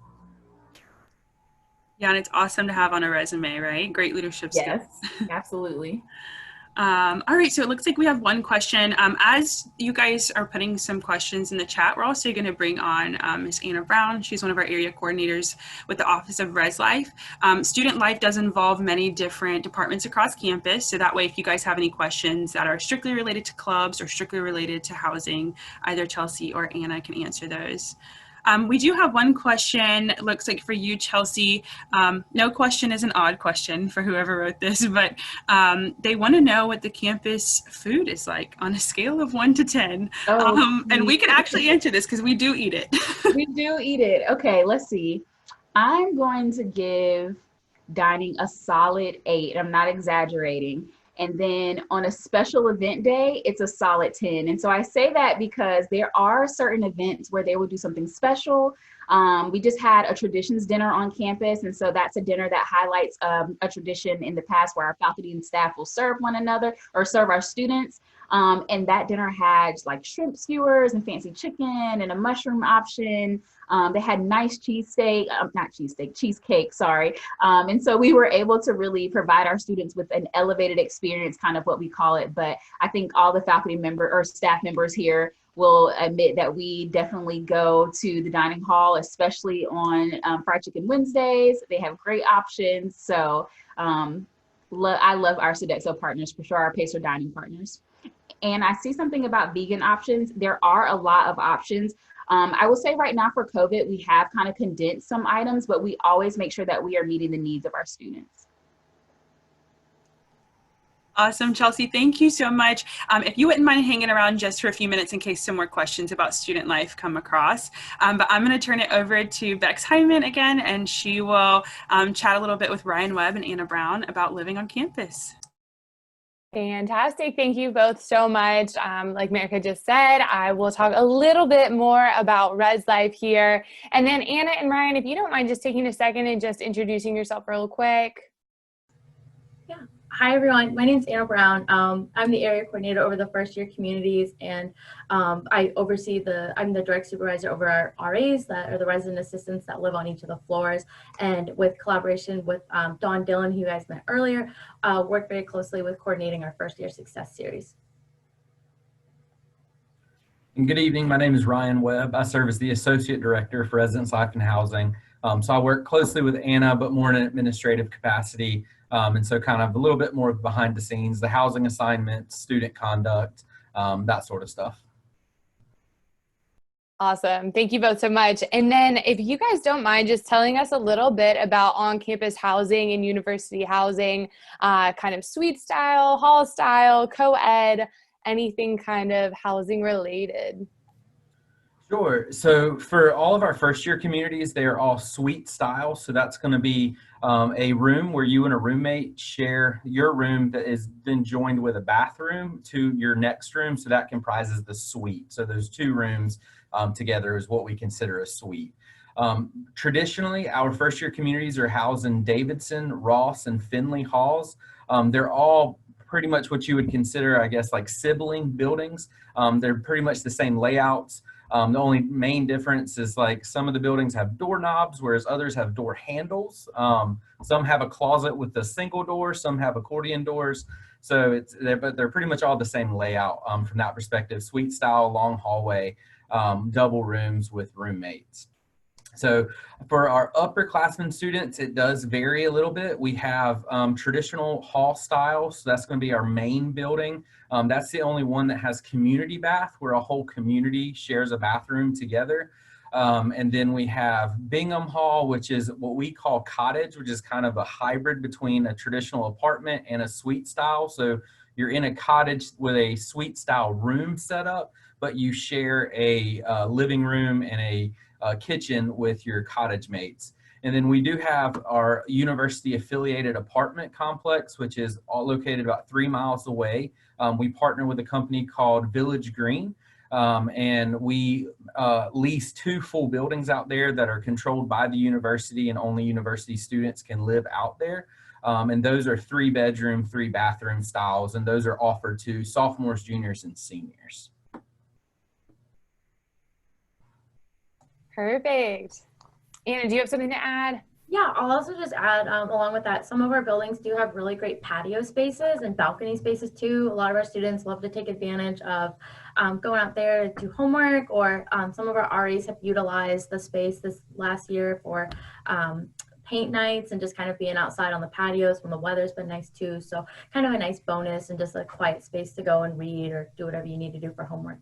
Yeah, and it's awesome to have on a resume, right? Great leadership skills. Yes, absolutely. All right, so it looks like we have one question. As you guys are putting some questions in the chat, we're also going to bring on Ms. Anna Brown. She's one of our area coordinators with the Office of Res Life. Student life does involve many different departments across campus, so that way if you guys have any questions that are strictly related to clubs or strictly related to housing, either Chelsea or Anna can answer those. We do have one question, it looks like for you, Chelsea. No question is an odd question for whoever wrote this, but they want to know what the campus food is like on a scale of 1 to 10. And we can actually answer this because we do eat it. We do eat it. Okay, let's see. I'm going to give dining a solid 8. I'm not exaggerating. And then on a special event day, it's a solid 10. And so I say that because there are certain events where they will do something special. We just had a traditions dinner on campus. And so that's a dinner that highlights a tradition in the past where our faculty and staff will serve one another or serve our students. And that dinner had like shrimp skewers and fancy chicken and a mushroom option. They had nice cheesecake, cheesecake, sorry. And so we were able to really provide our students with an elevated experience, kind of what we call it. But I think all the faculty member or staff members here will admit that we definitely go to the dining hall, especially on Fried Chicken Wednesdays. They have great options. So I love our Sodexo partners, for sure, our Pacer dining partners. And I see something about vegan options. There are a lot of options. I will say right now for COVID, we have kind of condensed some items, but we always make sure that we are meeting the needs of our students. Awesome, Chelsea. Thank you so much. If you wouldn't mind hanging around just for a few minutes in case some more questions about student life come across. But I'm going to turn it over to Bex Hyman again, and she will chat a little bit with Ryan Webb and Anna Brown about living on campus. Fantastic. Thank you both so much. Like Marika just said, I will talk a little bit more about Res Life here. And then Anna and Ryan, if you don't mind just taking a second and just introducing yourself real quick. Yeah. Hi, everyone. My name is Anna Brown. I'm the area coordinator over the first year communities, and I'm the direct supervisor over our RAs, that are the resident assistants that live on each of the floors. And with collaboration with Dawn Dillon, who you guys met earlier, work very closely with coordinating our first year success series. And good evening. My name is Ryan Webb. I serve as the Associate Director for Residence Life and Housing. So I work closely with Anna, but more in an administrative capacity. And so kind of a little bit more behind the scenes, the housing assignments, student conduct, that sort of stuff. Awesome. Thank you both so much. And then if you guys don't mind just telling us a little bit about on-campus housing and university housing, kind of suite style, hall style, co-ed, anything kind of housing related. Sure. So for all of our first year communities, they are all suite style. So that's going to be a room where you and a roommate share your room that is then joined with a bathroom to your next room. So that comprises the suite. So those two rooms together is what we consider a suite. Traditionally, our first year communities are housed in Davidson, Ross, and Finley halls. They're all pretty much what you would consider, I guess, like sibling buildings. They're pretty much the same layouts. The only main difference is like some of the buildings have doorknobs, whereas others have door handles. Some have a closet with a single door, some have accordion doors. So but they're pretty much all the same layout from that perspective. Suite style, long hallway, double rooms with roommates. So for our upperclassmen students, it does vary a little bit. We have traditional hall style, so that's going to be our main building. That's the only one that has community bath, where a whole community shares a bathroom together. And then we have Bingham Hall, which is what we call cottage, which is kind of a hybrid between a traditional apartment and a suite style. So you're in a cottage with a suite style room setup, but you share a living room and a kitchen with your cottage mates. And then we do have our university affiliated apartment complex, which is all located about 3 miles away. We partner with a company called Village Green, and we lease 2 full buildings out there that are controlled by the university, and only university students can live out there. And those are 3-bedroom, 3-bathroom styles, and those are offered to sophomores, juniors, and seniors. Perfect. Anna, do you have something to add? Yeah, I'll also just add, along with that, some of our buildings do have really great patio spaces and balcony spaces too. A lot of our students love to take advantage of going out there to do homework, or some of our RAs have utilized the space this last year for paint nights and just kind of being outside on the patios when the weather's been nice too. So kind of a nice bonus and just a quiet space to go and read or do whatever you need to do for homework.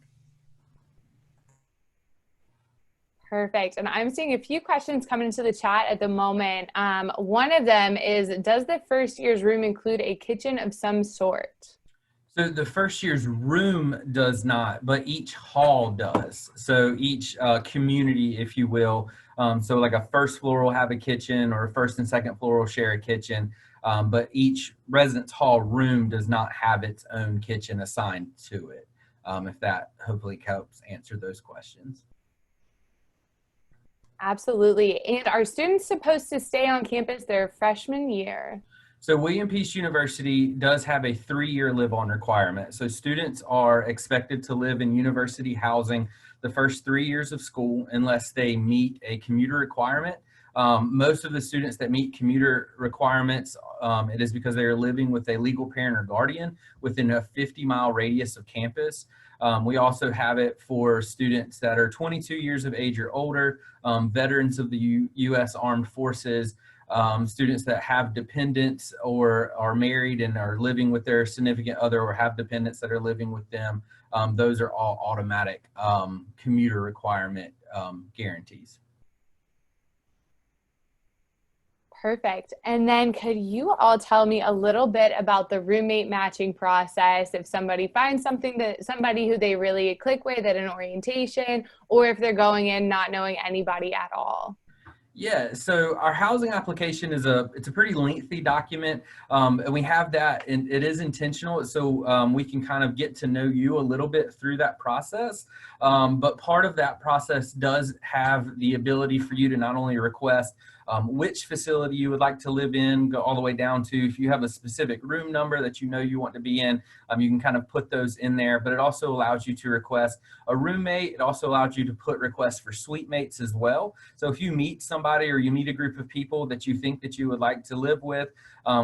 Perfect. And I'm seeing a few questions come into the chat at the moment. One of them is, does the first year's room include a kitchen of some sort? So the first year's room does not, but each hall does. So each community, if you will. So like a first floor will have a kitchen, or a first and second floor will share a kitchen. But each residence hall room does not have its own kitchen assigned to it. If that hopefully helps answer those questions. Absolutely. And are students supposed to stay on campus their freshman year? So William Peace University does have a 3-year live-on requirement. So students are expected to live in university housing the first 3 years of school unless they meet a commuter requirement. Most of the students that meet commuter requirements, it is because they are living with a legal parent or guardian within a 50-mile radius of campus. We also have it for students that are 22 years of age or older, veterans of the U.S. Armed Forces, students that have dependents or are married and are living with their significant other, or have dependents that are living with them. Those are all automatic commuter requirement guarantees. Perfect. And then could you all tell me a little bit about the roommate matching process? If somebody finds somebody who they really click with at an orientation, or if they're going in not knowing anybody at all? Yeah, so our housing application it's a pretty lengthy document, and we have that, and it is intentional, so we can kind of get to know you a little bit through that process. But part of that process does have the ability for you to not only request which facility you would like to live in, go all the way down to if you have a specific room number that you know you want to be in, you can kind of put those in there. But it also allows you to request a roommate. It also allows you to put requests for suite mates as well. So if you meet somebody or you meet a group of people that you think that you would like to live with,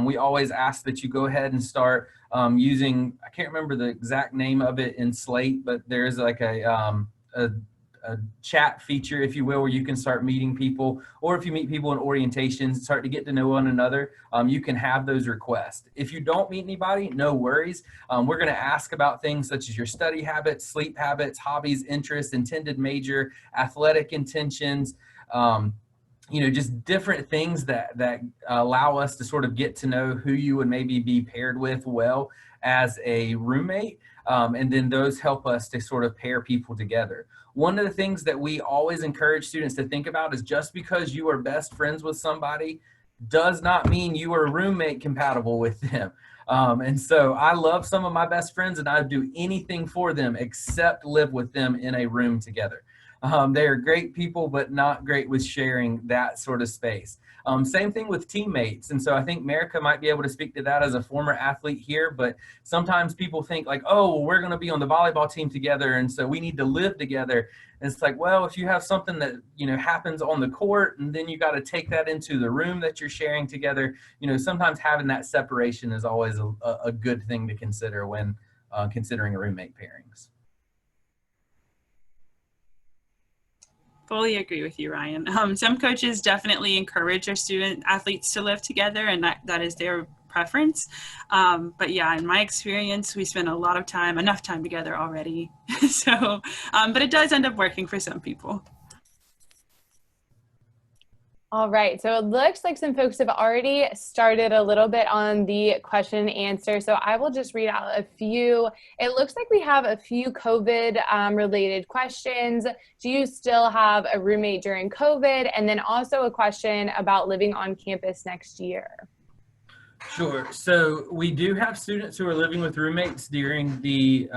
we always ask that you go ahead and start using, I can't remember the exact name of it in Slate, but there's like a chat feature, if you will, where you can start meeting people, or if you meet people in orientations, start to get to know one another, you can have those requests. If you don't meet anybody, no worries. We're going to ask about things such as your study habits, sleep habits, hobbies, interests, intended major, athletic intentions, just different things that allow us to sort of get to know who you would maybe be paired with well as a roommate. And then those help us to sort of pair people together. One of the things that we always encourage students to think about is just because you are best friends with somebody does not mean you are roommate compatible with them. And so I love some of my best friends, and I would do anything for them except live with them in a room together. They are great people, but not great with sharing that sort of space. Same thing with teammates. And so I think Merica might be able to speak to that as a former athlete here, but sometimes people think like, oh, well, we're going to be on the volleyball team together, and so we need to live together. And it's like, well, if you have something that, happens on the court, and then you got to take that into the room that you're sharing together, sometimes having that separation is always a good thing to consider when considering roommate pairings. Fully agree with you, Ryan. Some coaches definitely encourage their student athletes to live together, and that is their preference. But yeah, in my experience, we spend a lot of time, enough time together already. So, but it does end up working for some people. All right, so it looks like some folks have already started a little bit on the question and answer. So I will just read out a few. It looks like we have a few COVID related questions. Do you still have a roommate during COVID? And then also a question about living on campus next year. Sure. So we do have students who are living with roommates during the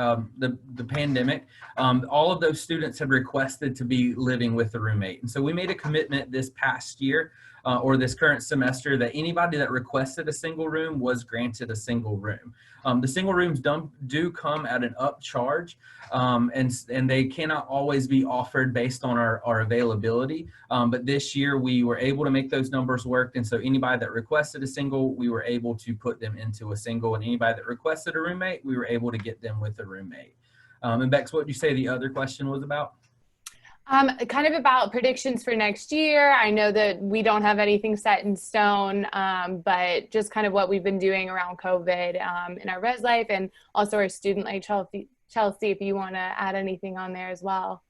pandemic. All of those students have requested to be living with a roommate. And so we made a commitment this past year or this current semester, that anybody that requested a single room was granted a single room. The single rooms do come at an upcharge, and they cannot always be offered based on our availability. But this year we were able to make those numbers work, and so anybody that requested a single, we were able to put them into a single, and anybody that requested a roommate, we were able to get them with a roommate. And Bex, what did you say the other question was about? Kind of about predictions for next year. I know that we don't have anything set in stone, but just kind of what we've been doing around COVID in our res life, and also our student life. Chelsea, if you want to add anything on there as well.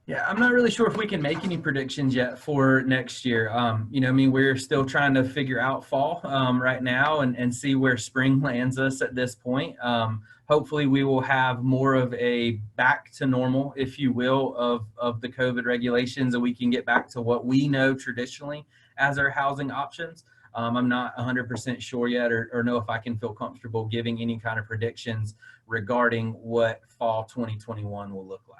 Yeah, I'm not really sure if we can make any predictions yet for next year. You know, I mean, we're still trying to figure out fall right now and see where spring lands us at this point. Hopefully we will have more of a back to normal, if you will, of the COVID regulations, and we can get back to what we know traditionally as our housing options. I'm not 100% sure yet or know if I can feel comfortable giving any kind of predictions regarding what fall 2021 will look like.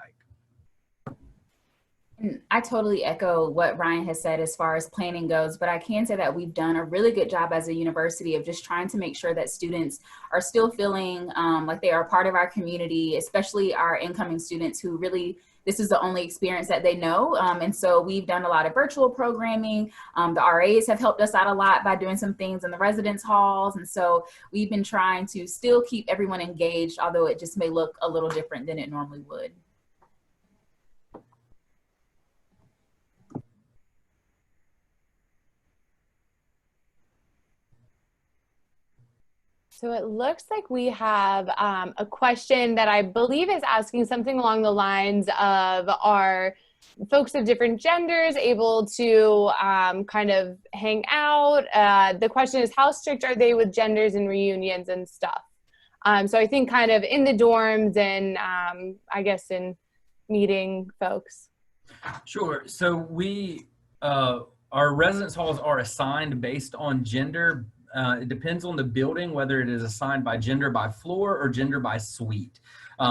I totally echo what Ryan has said as far as planning goes, but I can say that we've done a really good job as a university of just trying to make sure that students are still feeling like they are a part of our community, especially our incoming students who really, this is the only experience that they know. And so we've done a lot of virtual programming. The RAs have helped us out a lot by doing some things in the residence halls. And so we've been trying to still keep everyone engaged, although it just may look a little different than it normally would. So it looks like we have a question that I believe is asking something along the lines of, are folks of different genders able to kind of hang out? The question is, how strict are they with genders and reunions and stuff? So I think kind of in the dorms and I guess in meeting folks. Sure. So we, our residence halls are assigned based on gender. It depends on the building, whether it is assigned by gender by floor or gender by suite.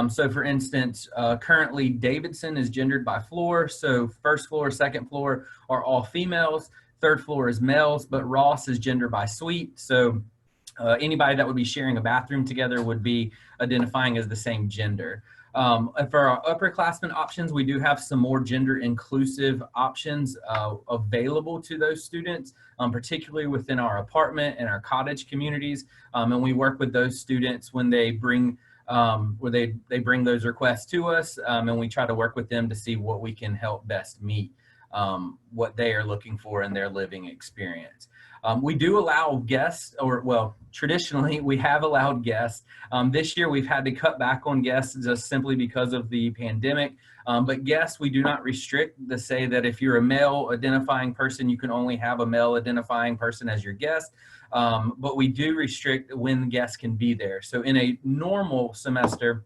So for instance, currently Davidson is gendered by floor. So first floor, second floor are all females. Third floor is males, but Ross is gendered by suite. So anybody that would be sharing a bathroom together would be identifying as the same gender. For our upperclassmen options, we do have some more gender inclusive options available to those students, particularly within our apartment and our cottage communities. And we work with those students when they bring they bring those requests to us, and we try to work with them to see what we can help best meet what they are looking for in their living experience. We do allow guests, or well, traditionally we have allowed guests. This year we've had to cut back on guests just simply because of the pandemic. But guests, we do not restrict to say that if you're a male identifying person, you can only have a male identifying person as your guest. But we do restrict when guests can be there. So in a normal semester,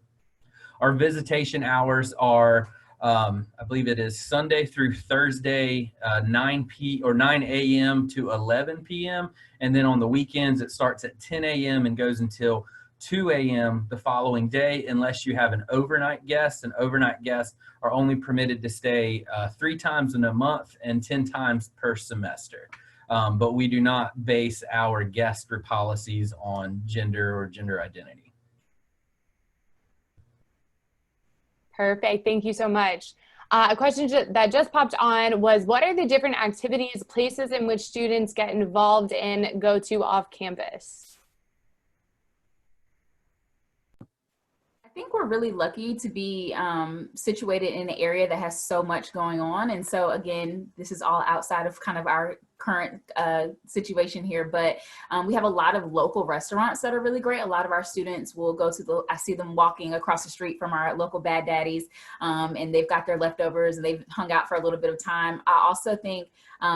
our visitation hours are I believe it is Sunday through Thursday, 9 a.m. to 11 p.m. And then on the weekends, it starts at 10 a.m. and goes until 2 a.m. the following day, unless you have an overnight guest. And overnight guests are only permitted to stay 3 times in a month and 10 times per semester. But we do not base our guest policies on gender or gender identity. Perfect. Thank you so much. A question that just popped on was, what are the different activities, places in which students get involved in go to off campus? I think we're really lucky to be situated in an area that has so much going on. And so again, this is all outside of kind of our current situation here, but we have a lot of local restaurants that are really great. A lot of our students will go to I see them walking across the street from our local Bad Daddies, and they've got their leftovers and they've hung out for a little bit of time. I also think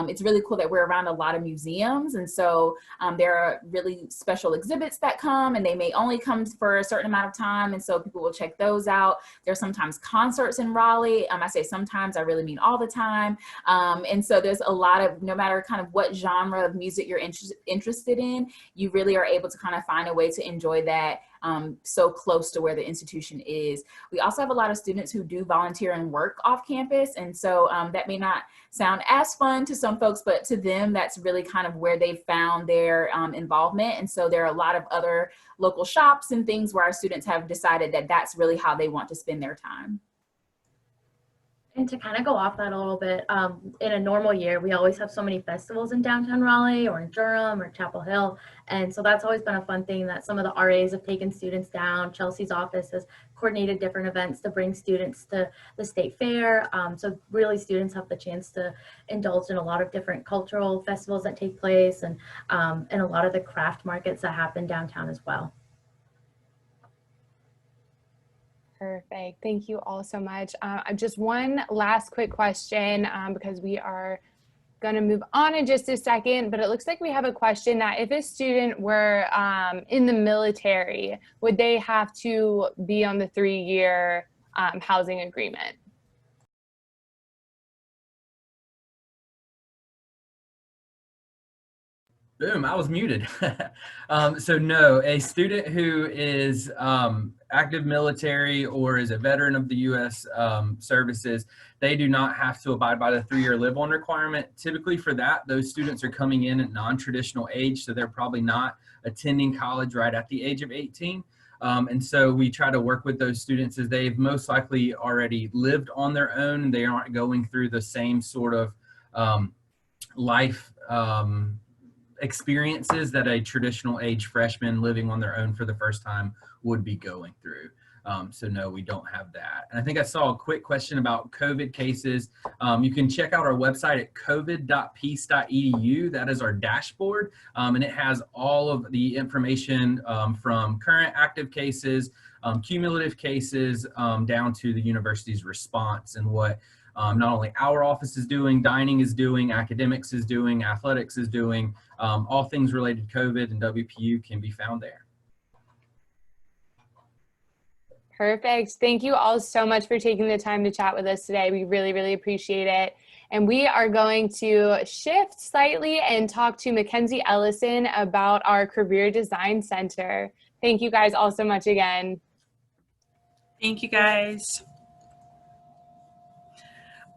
it's really cool that we're around a lot of museums. And so there are really special exhibits that come, and they may only come for a certain amount of time. And so people will check those out. There's sometimes concerts in Raleigh. I say sometimes, I really mean all the time. And so there's a lot of, no matter kind of what genre of music you're interested in, you really are able to kind of find a way to enjoy that so close to where the institution is. We also have a lot of students who do volunteer and work off campus. And so that may not sound as fun to some folks, but to them, that's really kind of where they've found their involvement. And so there are a lot of other local shops and things where our students have decided that that's really how they want to spend their time. And to kind of go off that a little bit, in a normal year, we always have so many festivals in downtown Raleigh or in Durham or Chapel Hill. And so that's always been a fun thing that some of the RAs have taken students down. Chelsea's office has coordinated different events to bring students to the state fair. So really students have the chance to indulge in a lot of different cultural festivals that take place and a lot of the craft markets that happen downtown as well. Perfect. Thank you all so much. Just one last quick question because we are going to move on in just a second, but it looks like we have a question that if a student were in the military, would they have to be on the 3-year housing agreement? Boom, I was muted. So no, a student who is active military or is a veteran of the U.S. Services, they do not have to abide by the 3-year live-on requirement. Typically for that, those students are coming in at non-traditional age, so they're probably not attending college right at the age of 18. And so we try to work with those students as they've most likely already lived on their own, and they aren't going through the same sort of life experiences that a traditional age freshman living on their own for the first time would be going through. So no, we don't have that. And I think I saw a quick question about COVID cases. You can check out our website at covid.peace.edu. That is our dashboard. And it has all of the information from current active cases, cumulative cases, down to the university's response and what not only our office is doing, dining is doing, academics is doing, athletics is doing, all things related to COVID and WPU can be found there. Perfect. Thank you all so much for taking the time to chat with us today. We really, really appreciate it. And we are going to shift slightly and talk to Mackenzie Ellison about our Career Design Center. Thank you guys all so much again. Thank you guys.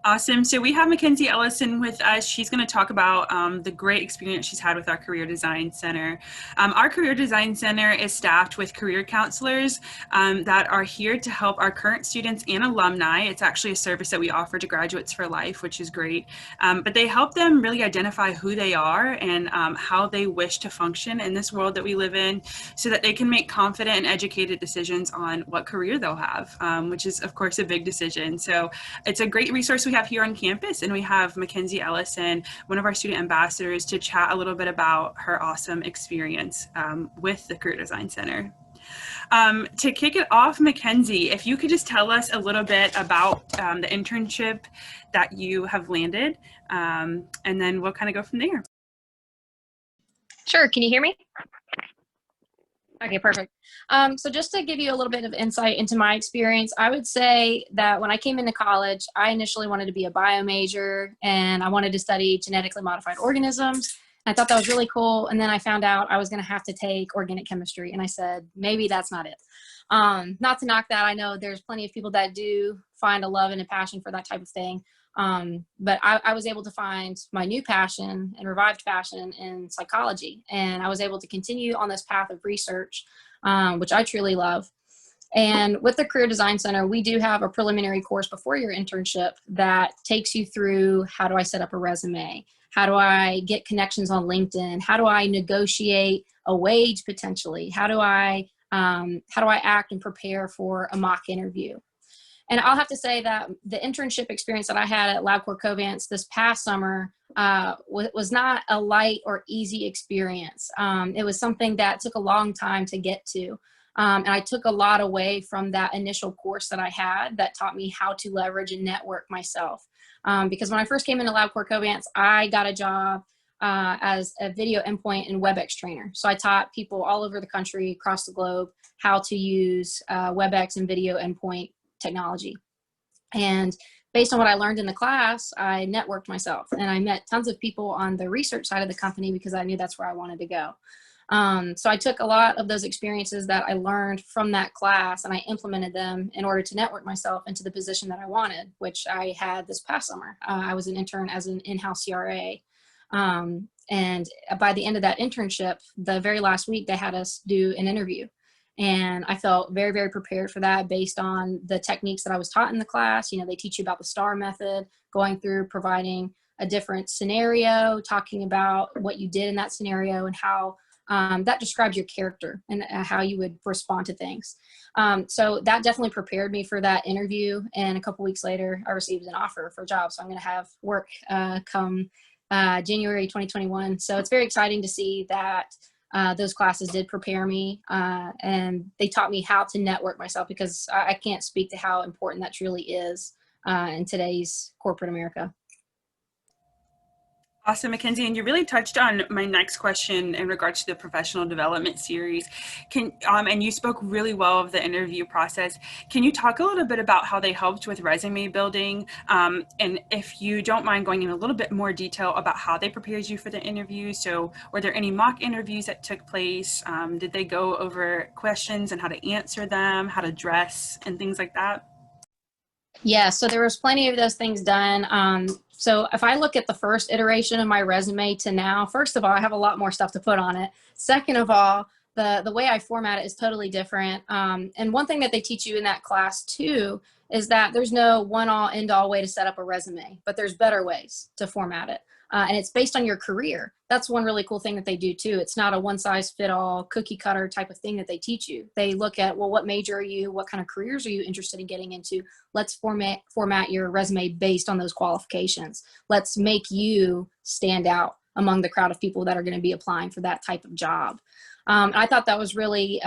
Awesome. So we have Mackenzie Ellison with us. She's going to talk about the great experience she's had with our Career Design Center. Our Career Design Center is staffed with career counselors that are here to help our current students and alumni. It's actually a service that we offer to graduates for life, which is great. But they help them really identify who they are and how they wish to function in this world that we live in so that they can make confident and educated decisions on what career they'll have, which is, of course, a big decision. So it's a great resource we have here on campus, and we have Mackenzie Ellison, one of our student ambassadors, to chat a little bit about her awesome experience with the Career Design Center. To kick it off, Mackenzie, if you could just tell us a little bit about the internship that you have landed, and then we'll kind of go from there. Sure. Can you hear me? Okay, perfect. So just to give you a little bit of insight into my experience, I would say that when I came into college, I initially wanted to be a bio major and I wanted to study genetically modified organisms. I thought that was really cool. And then I found out I was going to have to take organic chemistry. And I said, maybe that's not it. Not to knock that. I know there's plenty of people that do find a love and a passion for that type of thing. But I was able to find my new passion and revived passion in psychology. And I was able to continue on this path of research, which I truly love. And with the Career Design Center, we do have a preliminary course before your internship that takes you through how do I set up a resume? How do I get connections on LinkedIn? How do I negotiate a wage potentially? How do I act and prepare for a mock interview? And I'll have to say that the internship experience that I had at LabCorp Covance this past summer was not a light or easy experience. It was something that took a long time to get to. And I took a lot away from that initial course that I had that taught me how to leverage and network myself. Because when I first came into LabCorp Covance, I got a job as a video endpoint and WebEx trainer. So I taught people all over the country, across the globe, how to use WebEx and video endpoint technology. And based on what I learned in the class, I networked myself and I met tons of people on the research side of the company because I knew that's where I wanted to go. So I took a lot of those experiences that I learned from that class and I implemented them in order to network myself into the position that I wanted, which I had this past summer. I was an intern as an in-house CRA. And by the end of that internship, the very last week, they had us do an interview. And I felt very, very prepared for that based on the techniques that I was taught in the class. You know, they teach you about the STAR method, going through providing a different scenario, talking about what you did in that scenario and how that describes your character and how you would respond to things. So that definitely prepared me for that interview. And a couple weeks later, I received an offer for a job. So I'm going to have work come January 2021. So it's very exciting to see that those classes did prepare me and they taught me how to network myself, because I can't speak to how important that truly is in today's corporate America. Awesome, Mackenzie, and you really touched on my next question in regards to the professional development series. And you spoke really well of the interview process. Can you talk a little bit about how they helped with resume building? And if you don't mind going in a little bit more detail about how they prepared you for the interview. So were there any mock interviews that took place? Did they go over questions and how to answer them, how to dress and things like that? Yeah, so there was plenty of those things done. So if I look at the first iteration of my resume to now, first of all, I have a lot more stuff to put on it. Second of all, the way I format it is totally different. And one thing that they teach you in that class too is that there's no one-all end-all way to set up a resume, but there's better ways to format it. And it's based on your career. That's one really cool thing that they do too. It's not a one-size-fit-all cookie cutter type of thing that they teach you. They look at, well, what major are you? What kind of careers are you interested in getting into? Let's format your resume based on those qualifications. Let's make you stand out among the crowd of people that are going to be applying for that type of job. I thought that was really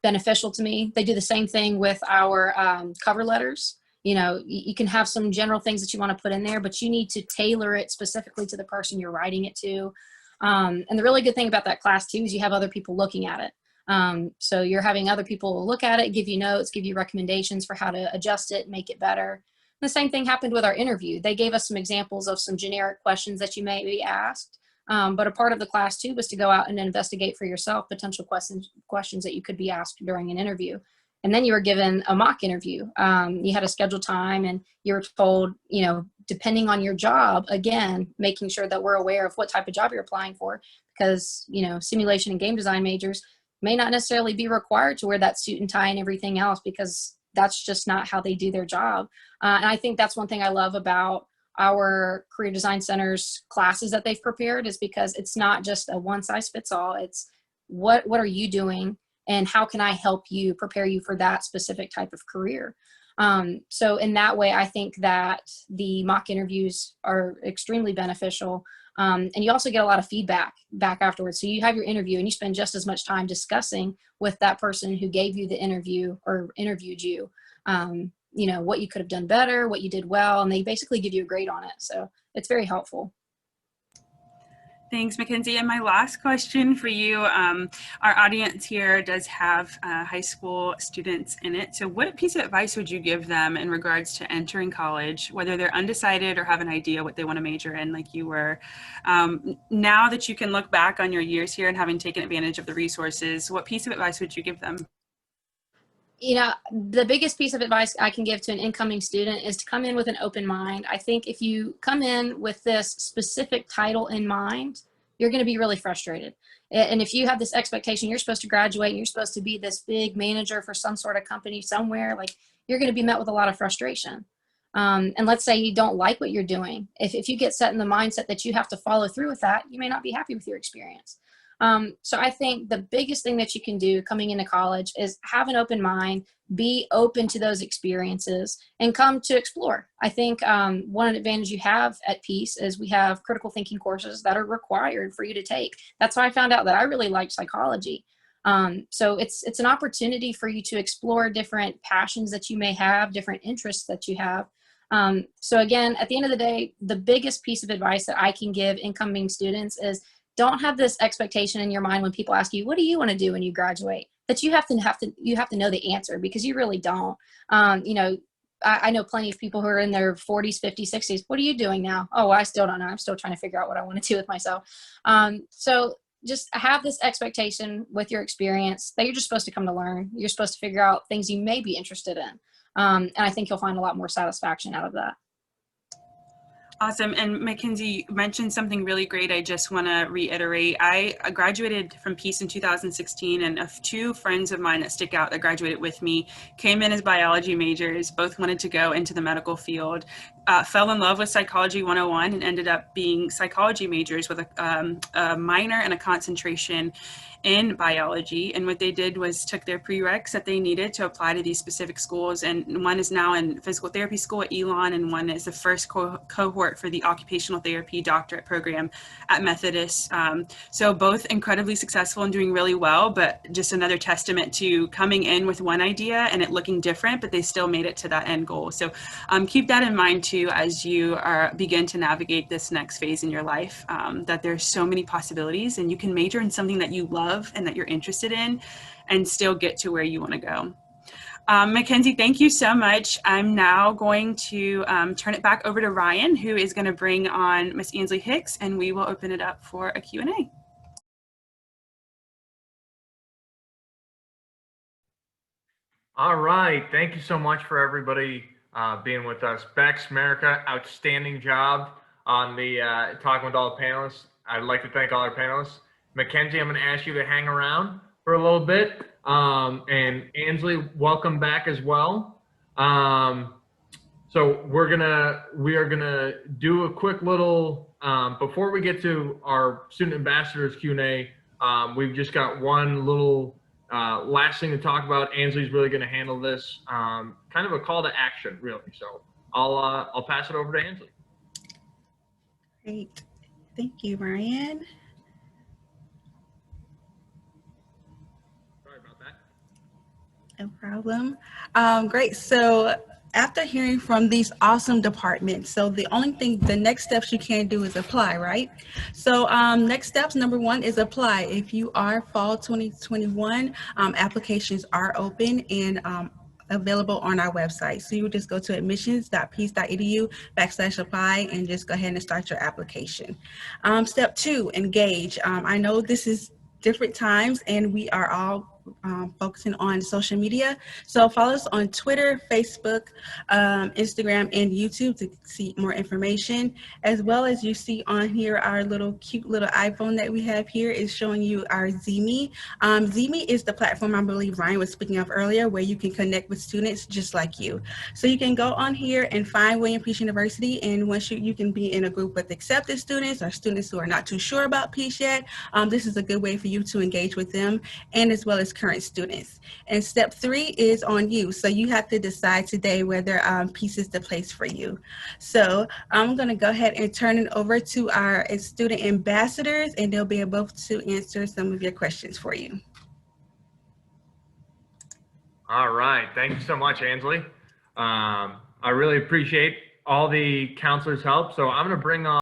beneficial to me. They do the same thing with our cover letters. You know, you can have some general things that you want to put in there, but you need to tailor it specifically to the person you're writing it to. And the really good thing about that class too is you have other people looking at it. So you're having other people look at it, give you notes, give you recommendations for how to adjust it, make it better. And the same thing happened with our interview. They gave us some examples of some generic questions that you may be asked. But a part of the class too was to go out and investigate for yourself potential questions that you could be asked during an interview. And then you were given a mock interview. You had a scheduled time and you were told, you know, depending on your job, again, making sure that we're aware of what type of job you're applying for, because, you know, simulation and game design majors may not necessarily be required to wear that suit and tie and everything else, because that's just not how they do their job. And I think that's one thing I love about our Career Design Center's classes that they've prepared, is because it's not just a one size fits all. It's what are you doing? And how can I help you prepare you for that specific type of career? So in that way, I think that the mock interviews are extremely beneficial. And you also get a lot of feedback back afterwards. So you have your interview and you spend just as much time discussing with that person who gave you the interview or interviewed you, you know, what you could have done better, what you did well, and they basically give you a grade on it. So it's very helpful. Thanks, Mackenzie. And my last question for you, our audience here does have high school students in it. So what piece of advice would you give them in regards to entering college, whether they're undecided or have an idea what they want to major in like you were? Now that you can look back on your years here and having taken advantage of the resources, what piece of advice would you give them? You know, the biggest piece of advice I can give to an incoming student is to come in with an open mind. I think if you come in with this specific title in mind, you're going to be really frustrated. And if you have this expectation, you're supposed to graduate and you're supposed to be this big manager for some sort of company somewhere, like you're going to be met with a lot of frustration. And let's say you don't like what you're doing. If you get set in the mindset that you have to follow through with that, you may not be happy with your experience. So I think the biggest thing that you can do coming into college is have an open mind, be open to those experiences, and come to explore. I think one advantage you have at Peace is we have critical thinking courses that are required for you to take. That's how I found out that I really liked psychology. So it's an opportunity for you to explore different passions that you may have, different interests that you have. So again, at the end of the day, the biggest piece of advice that I can give incoming students is don't have this expectation in your mind when people ask you, what do you want to do when you graduate? That you have to know the answer, because you really don't. You know, I know plenty of people who are in their 40s, 50s, 60s. What are you doing now? Oh, well, I still don't know. I'm still trying to figure out what I want to do with myself. So just have this expectation with your experience that you're just supposed to come to learn. You're supposed to figure out things you may be interested in. And I think you'll find a lot more satisfaction out of that. Awesome. And Mackenzie mentioned something really great. I just want to reiterate. I graduated from Peace in 2016, and two friends of mine that stick out that graduated with me came in as biology majors, both wanted to go into the medical field, fell in love with Psychology 101 and ended up being psychology majors with a minor and a concentration in biology. And what they did was took their prereqs that they needed to apply to these specific schools. And one is now in physical therapy school at Elon, and one is the first cohort for the occupational therapy doctorate program at Methodist. So both incredibly successful and doing really well, but just another testament to coming in with one idea and it looking different, but they still made it to that end goal. So keep that in mind too, as you begin to navigate this next phase in your life, that there's so many possibilities and you can major in something that you love and that you're interested in and still get to where you want to go. Mackenzie, thank you so much. I'm now going to turn it back over to Ryan, who is going to bring on Miss Ansley Hicks, and we will open it up for a Q&A. All right. Thank you so much for everybody being with us. Bex, America, outstanding job on the talking with all the panelists. I'd like to thank all our panelists. Mackenzie, I'm going to ask you to hang around for a little bit. And Ansley, welcome back as well. So we are gonna do a quick little, before we get to our student ambassadors Q&A, we've just got one little last thing to talk about. Ansley's really gonna handle this, kind of a call to action, really. So I'll pass it over to Ansley. Great, thank you, Ryan. No problem. Great. So after hearing from these awesome departments, so the next steps you can do is apply, right? So next steps, number one is apply. If you are fall 2021, applications are open and available on our website. So you would just go to admissions.peace.edu/apply and just go ahead and start your application. Step two, engage. I know this is different times and we are all focusing on social media. So follow us on Twitter, Facebook, Instagram, and YouTube to see more information. As well as you see on here, our cute little iPhone that we have here is showing you our ZME. ZME is the platform I believe Ryan was speaking of earlier, where you can connect with students just like you. So you can go on here and find William Peace University, and once you can be in a group with accepted students or students who are not too sure about Peace yet. This is a good way for you to engage with them, and as well as current students. And step three is on you. So you have to decide today whether Peace is the place for you. So I'm going to go ahead and turn it over to our student ambassadors, and they'll be able to answer some of your questions for you. All right. Thank you so much, Ansley. I really appreciate all the counselors' help. So I'm going to bring on